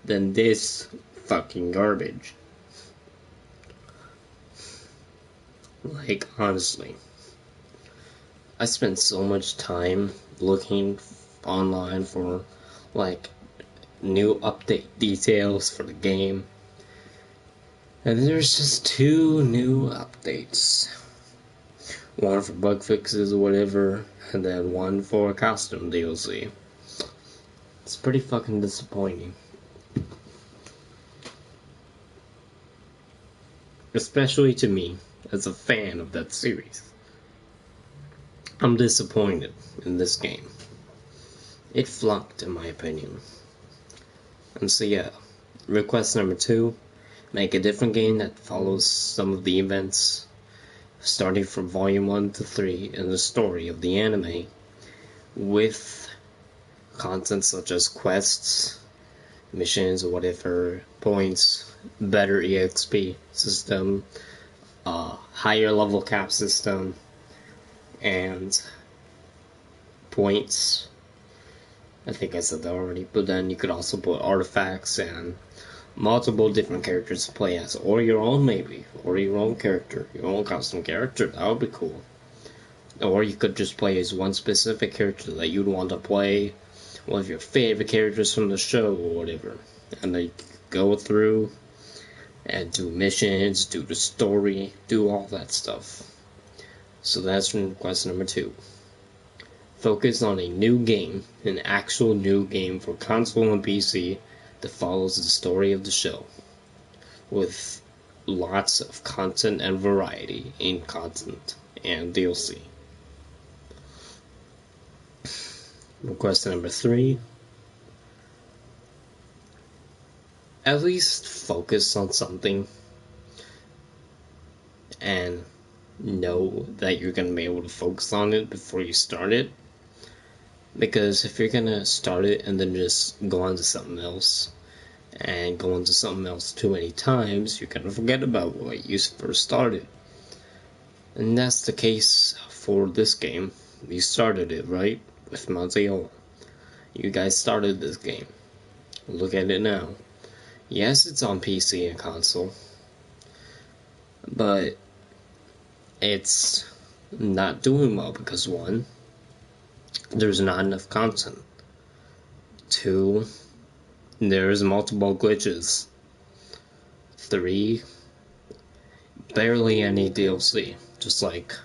than this fucking garbage. Like, honestly, I spent so much time looking online for new update details for the game, and there's just 2 new updates. One for bug fixes or whatever, and then one for costume DLC. It's pretty fucking disappointing. Especially to me, as a fan of that series. I'm disappointed in this game. It flunked, in my opinion. And so yeah, request number 2, make a different game that follows some of the events starting from Volume 1 to 3 in the story of the anime, with content such as quests, missions, or whatever, points, better EXP system, higher level cap system, and points. I think I said that already, but then you could also put artifacts and multiple different characters to play as, or your own maybe, or your own character, your own custom character. That would be cool. Or you could just play as one specific character that you'd want to play, one of your favorite characters from the show or whatever, and then go through and do missions, do the story, do all that stuff. So that's request number 2. Focus on a new game, an actual new game for console and PC that follows the story of the show, with lots of content and variety in content and DLC. Request number 3. At least focus on something and know that you're going to be able to focus on it before you start it. Because if you're going to start it and then just go on to something else, and go on to something else too many times, you're going to forget about what you first started. And that's the case for this game. You started it, right? With Montreal. You guys started this game. Look at it now. Yes, it's on PC and console, but it's not doing well because 1, there's not enough content. 2, there's multiple glitches. 3, barely any DLC. Just like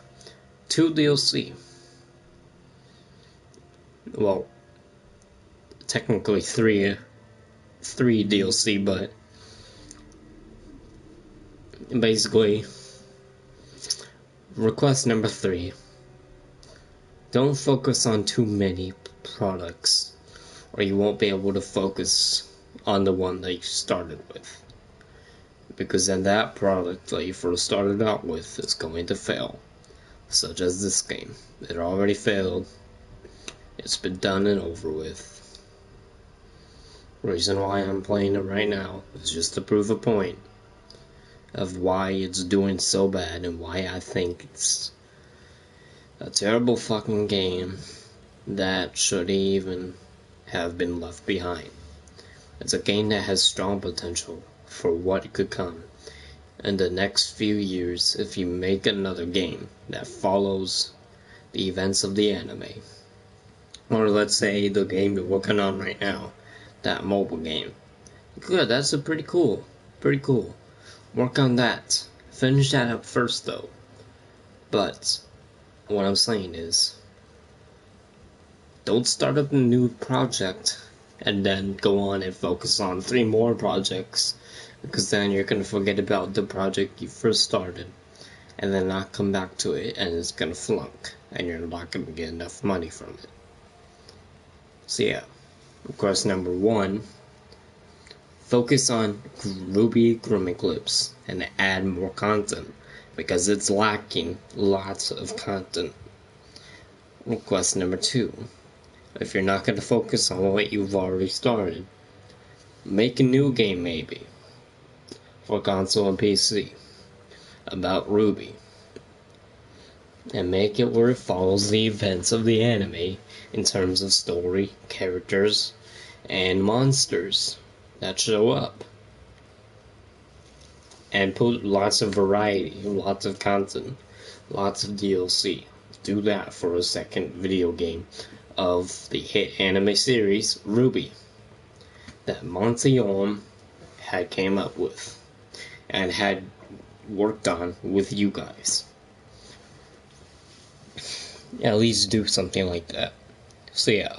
2 DLC. Well, technically 3 DLC, but basically, request number 3. Don't focus on too many products, or you won't be able to focus on the one that you started with. Because then that product that you first started out with is going to fail. Such as this game. It already failed. It's been done and over with. Reason why I'm playing it right now is just to prove a point of why it's doing so bad and why I think it's a terrible fucking game that should even have been left behind. It's a game that has strong potential for what could come in the next few years if you make another game that follows the events of the anime. Or let's say the game you're working on right now, that mobile game. Good, that's pretty cool. Work on that. Finish that up first though. But what I'm saying is, don't start up a new project and then go on and focus on 3 more projects, because then you're gonna forget about the project you first started and then not come back to it, and it's gonna flunk and you're not gonna get enough money from it. So yeah, request number 1, focus on RWBY from Eclipse and add more content, because it's lacking lots of content. Request number 2, if you're not going to focus on what you've already started, make a new game maybe, for console and PC, about RWBY. And make it where it follows the events of the anime in terms of story, characters, and monsters that show up. And put lots of variety, lots of content, lots of DLC. Do that for a second video game of the hit anime series RWBY that Monty had came up with and had worked on with you guys. At least do something like that. So yeah.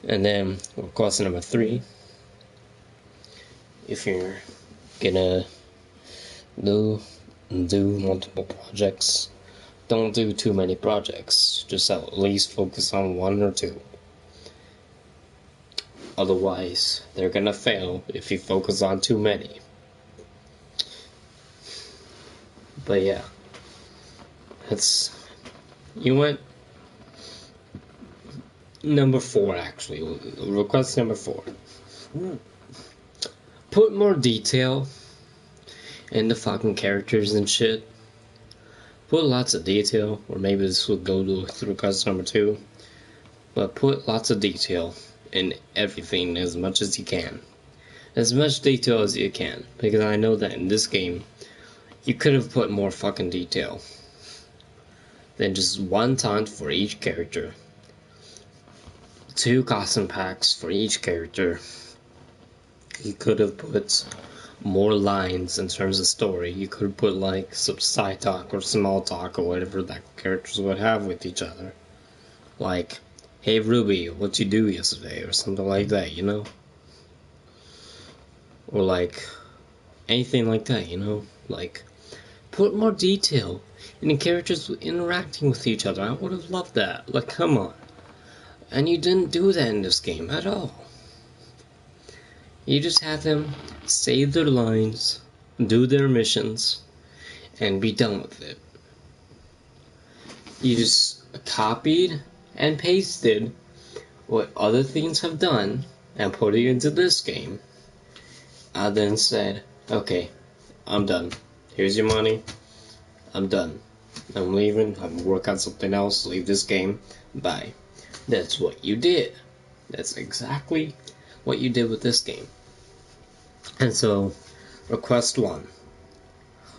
And then request number 3, if you're gonna do multiple projects, don't do too many projects. Just at least focus on 1 or 2. Otherwise, they're gonna fail if you focus on too many. But yeah, you went number 4 actually. Request number 4. Put more detail in the fucking characters and shit. Put lots of detail, or maybe this will go to request number 2. But put lots of detail in everything as much as you can. As much detail as you can. Because I know that in this game, you could have put more fucking detail than just 1 taunt for each character. 2 costume packs for each character. You could have put more lines in terms of story. You could have put like some side talk or small talk or whatever that characters would have with each other. Like, hey RWBY, what'd you do yesterday? Or something like that, you know? or like anything like that, you know? Like, put more detail in the characters interacting with each other. I would have loved that. Like, come on. And you didn't do that in this game at all. You just had them say their lines, do their missions, and be done with it. You just copied and pasted what other things have done and put it into this game. I then said, okay, I'm done. Here's your money. I'm done. I'm leaving. I'm gonna work on something else. Leave this game. Bye. That's what you did. That's exactly what you did with this game. And so, request 1.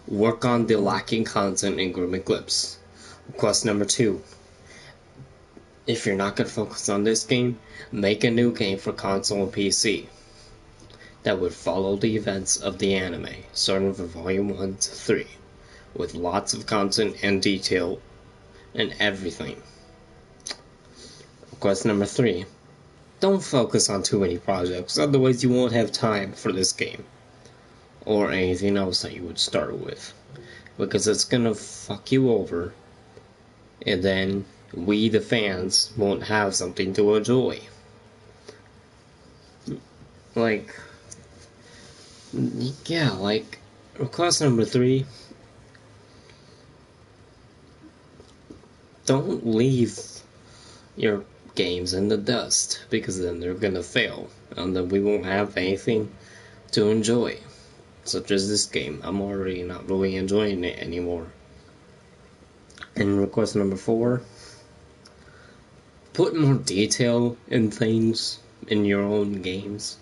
Work on the lacking content in RWBY Eclipse. Request number 2. If you're not going to focus on this game, make a new game for console and PC that would follow the events of the anime, starting from Volume 1 to 3, with lots of content and detail and everything. Request number 3. Don't focus on too many projects, otherwise you won't have time for this game. Or anything else that you would start with. Because it's gonna fuck you over. And then we, the fans, won't have something to enjoy. Like, yeah, like, request number 3. Don't leave your games in the dust, because then they're gonna fail, and then we won't have anything to enjoy. Such as this game. I'm already not really enjoying it anymore. And request number 4. Put more detail in things in your own games.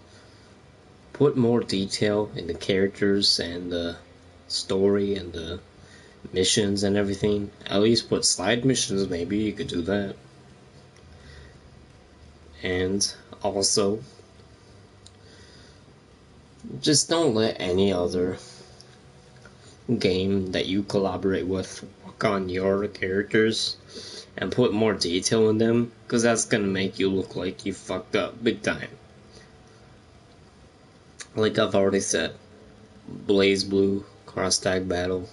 Put more detail in the characters and the story and the missions and everything. At least put side missions, maybe you could do that. And also, just don't let any other game that you collaborate with work on your characters and put more detail in them, because that's gonna make you look like you fucked up big time. Like I've already said, Blaze Blue Cross Tag Battle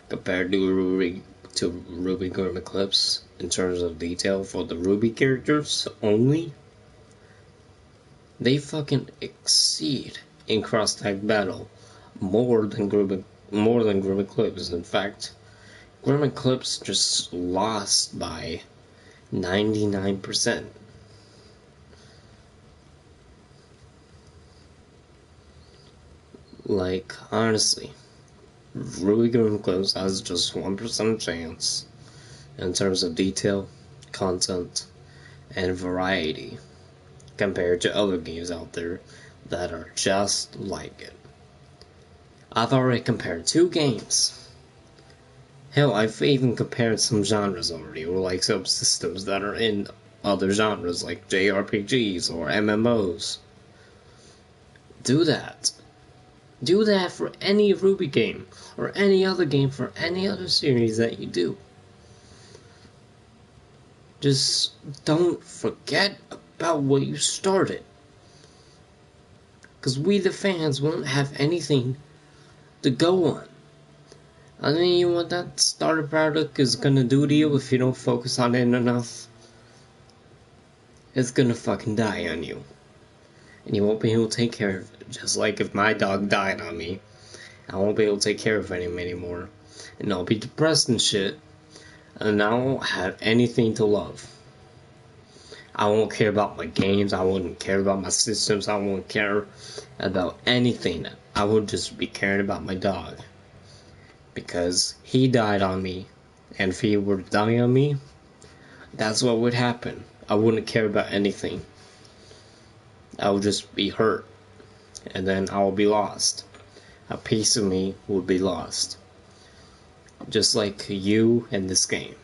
compared to RWBY RWBY Eclipse in terms of detail for the RWBY characters only, they fucking exceed in Cross Tag Battle more than RWBY Eclipse. In fact, RWBY Eclipse just lost by 99%. Like, honestly, RWBY Eclipse has just 1% chance in terms of detail, content, and variety compared to other games out there that are just like it. I've already compared 2 games. Hell, I've even compared some genres already, or like subsystems that are in other genres like JRPGs or MMOs. Do that. Do that for any RWBY game, or any other game for any other series that you do. Just don't forget about what you started. Because we, the fans, won't have anything to go on. I mean, what that starter product is gonna do to you if you don't focus on it enough, it's gonna fucking die on you. And you won't be able to take care of it. Just like if my dog died on me, I won't be able to take care of him anymore. And I'll be depressed and shit. And I won't have anything to love. I won't care about my games. I wouldn't care about my systems. I won't care about anything. I would just be caring about my dog. Because he died on me. And if he were to die on me, that's what would happen. I wouldn't care about anything. I would just be hurt. And then I would be lost. A piece of me would be lost. Just like you in this game.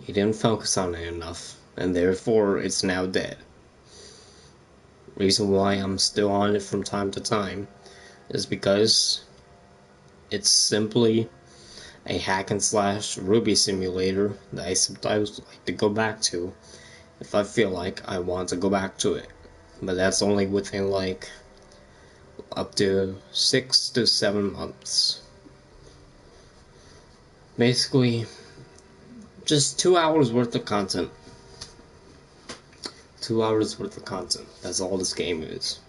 You didn't focus on it enough, and therefore it's now dead. Reason why I'm still on it from time to time is because it's simply a hack and slash RWBY simulator that I sometimes like to go back to if I feel like I want to go back to it. but that's only within like up to 6 to 7 months. Basically, just 2 hours worth of content. 2 hours worth of content. That's all this game is.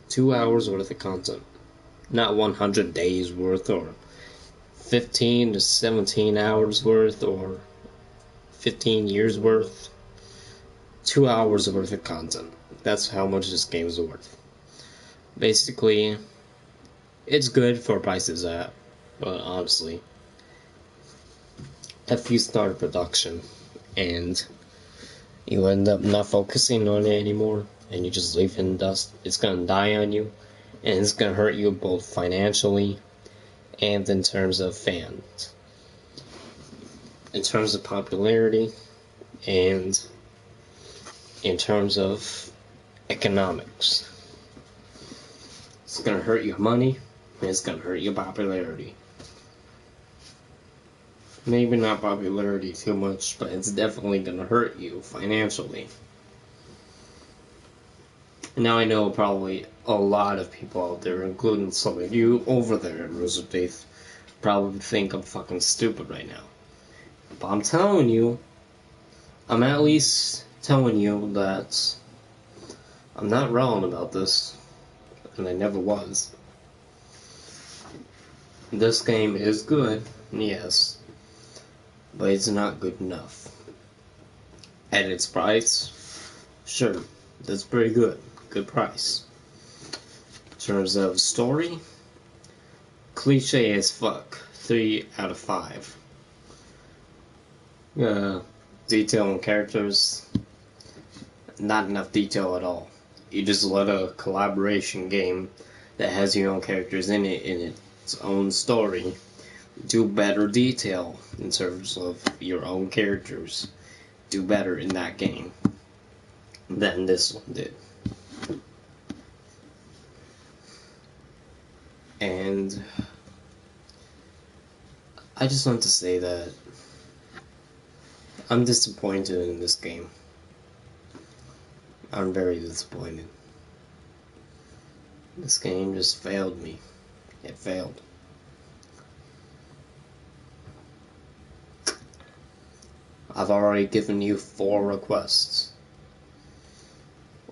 2 hours worth of content. Not 100 days worth, or 15 to 17 hours worth, or 15 years worth. 2 hours worth of content. That's how much this game is worth. Basically, it's good for prices at, but honestly, if you start production and you end up not focusing on it anymore and you just leave it in dust, it's gonna die on you, and it's gonna hurt you both financially and in terms of fans, in terms of popularity, and in terms of economics. It's gonna hurt your money, and it's gonna hurt your popularity. Maybe not popularity too much, but it's definitely gonna hurt you financially. Now I know probably a lot of people out there, including some of you over there at RWBY, probably think I'm fucking stupid right now. But I'm telling you, I'm at least telling you that I'm not wrong about this, and I never was. This game is good, yes, but it's not good enough. At its price, sure, that's pretty good. Good price. In terms of story, cliche as fuck. 3 out of 5. Detail on characters, not enough detail at all. You just let a collaboration game that has your own characters in it, in its own story, do better detail in terms of your own characters. Do better in that game than this one did. And I just want to say that I'm disappointed in this game. I'm very disappointed. This game just failed me. It failed. I've already given you 4 requests.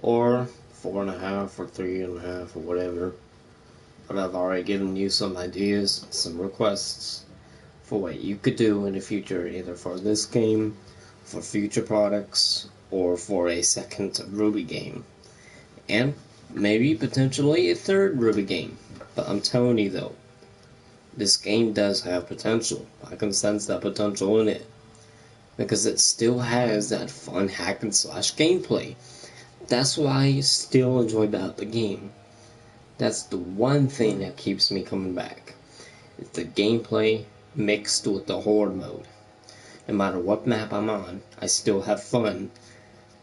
Or 4.5 or 3.5 or whatever. But I've already given you some ideas, some requests for what you could do in the future, either for this game, for future products, or for a second RWBY game. And maybe potentially a third RWBY game. But I'm telling you though, this game does have potential. I can sense that potential in it. Because it still has that fun hack and slash gameplay. That's why I still enjoy about the game. That's the one thing that keeps me coming back. It's the gameplay mixed with the horde mode. No matter what map I'm on, I still have fun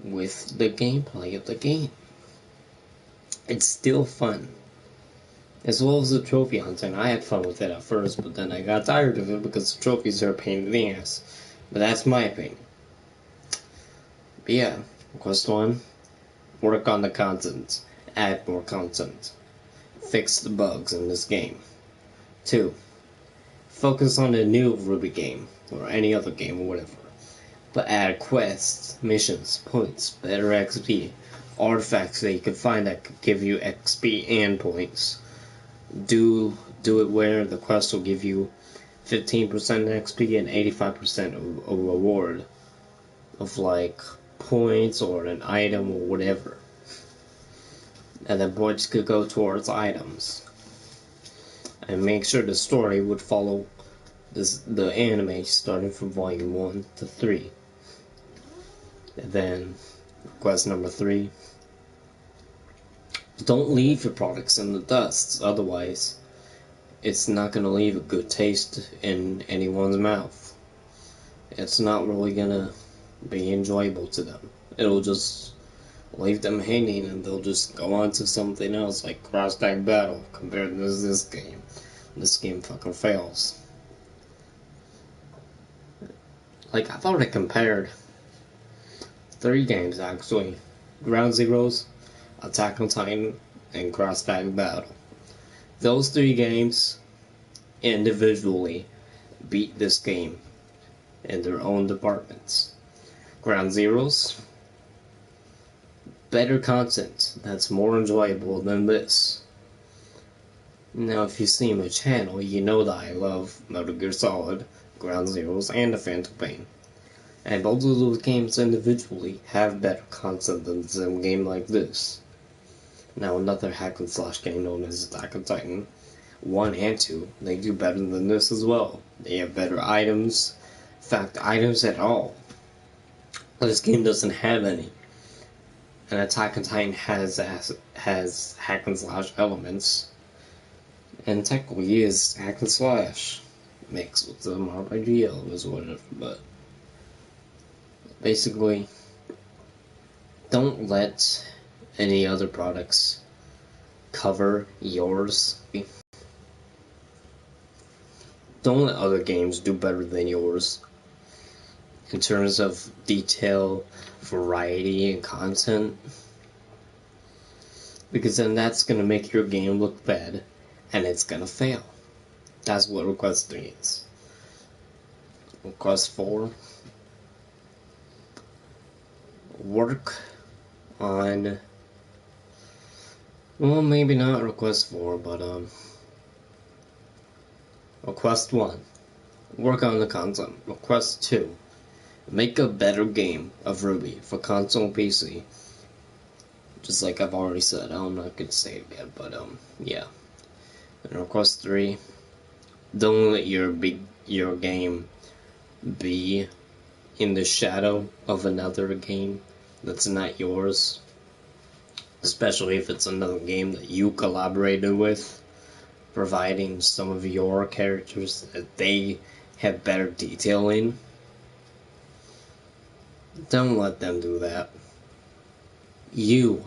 with the gameplay of the game. It's still fun. As well as the trophy hunting. I had fun with it at first, but then I got tired of it because the trophies are a pain in the ass. But that's my opinion. But yeah, quest 1, work on the content. Add more content. Fix the bugs in this game. 2, focus on the new RWBY game, or any other game or whatever. But add quests, missions, points, better XP, artifacts that you can find that could give you XP and points. Do it where the quest will give you 15% XP and 85% of a reward of like points or an item or whatever. And then points could go towards items. And make sure the story would follow the anime starting from volume 1 to 3. And then quest number 3. Don't leave your products in the dust, otherwise it's not going to leave a good taste in anyone's mouth. It's not really going to be enjoyable to them. It'll just leave them hanging and they'll just go on to something else like Cross Tag Battle compared to this game. This game fucking fails. Like, I've already compared 3 games actually Ground Zeroes, Attack on Titan, and Cross Tag Battle. Those 3 games individually beat this game in their own departments. Ground Zeroes, better content that's more enjoyable than this. Now, if you see my channel, you know that I love Metal Gear Solid, Ground Zeroes, and The Phantom Pain. And both of those games individually have better content than some game like this. Now, another hack and slash game known as Attack on Titan, 1 and 2, they do better than this as well. They have better items, in fact, items at all. This game doesn't have any. And Attack on Titan has hack and slash elements, and technically is hack and slash mixed with some RPG elements or whatever, but basically, don't let any other products cover yours. Don't let other games do better than yours in terms of detail, variety, and content, because then that's going to make your game look bad and it's going to fail. That's what Request 3 is. Request 4, work on, well, maybe not Request 4, but Request 1, work on the content. Request 2, make a better game of RWBY for console and PC. Just like I've already said, I'm not gonna say it again, but yeah. And Request 3, don't let your game be in the shadow of another game that's not yours. Especially if it's another game that you collaborated with, providing some of your characters that they have better detail in. Don't let them do that. You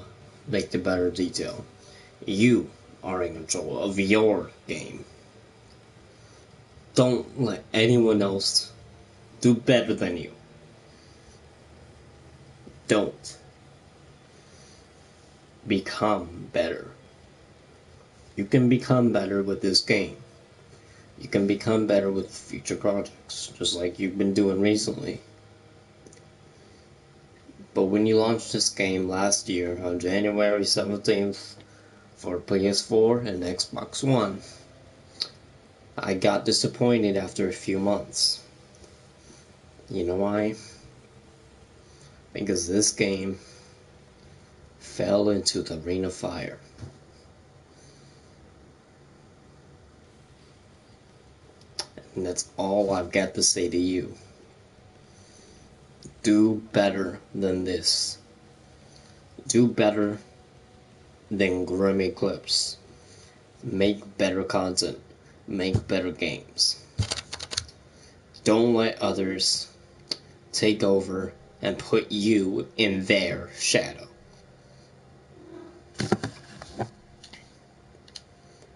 make the better detail. You are in control of your game. Don't let anyone else do better than you. Don't become better. You can become better with this game. You can become better with future projects, just like you've been doing recently. But when you launched this game last year on January 17th for PS4 and Xbox One, I got disappointed after a few months. You know why? Because this game fell into the ring of fire. And that's all I've got to say to you. Do better than this. Do better than Grim Eclipse. Make better content. Make better games. Don't let others take over and put you in their shadow.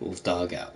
Wolf Dog out.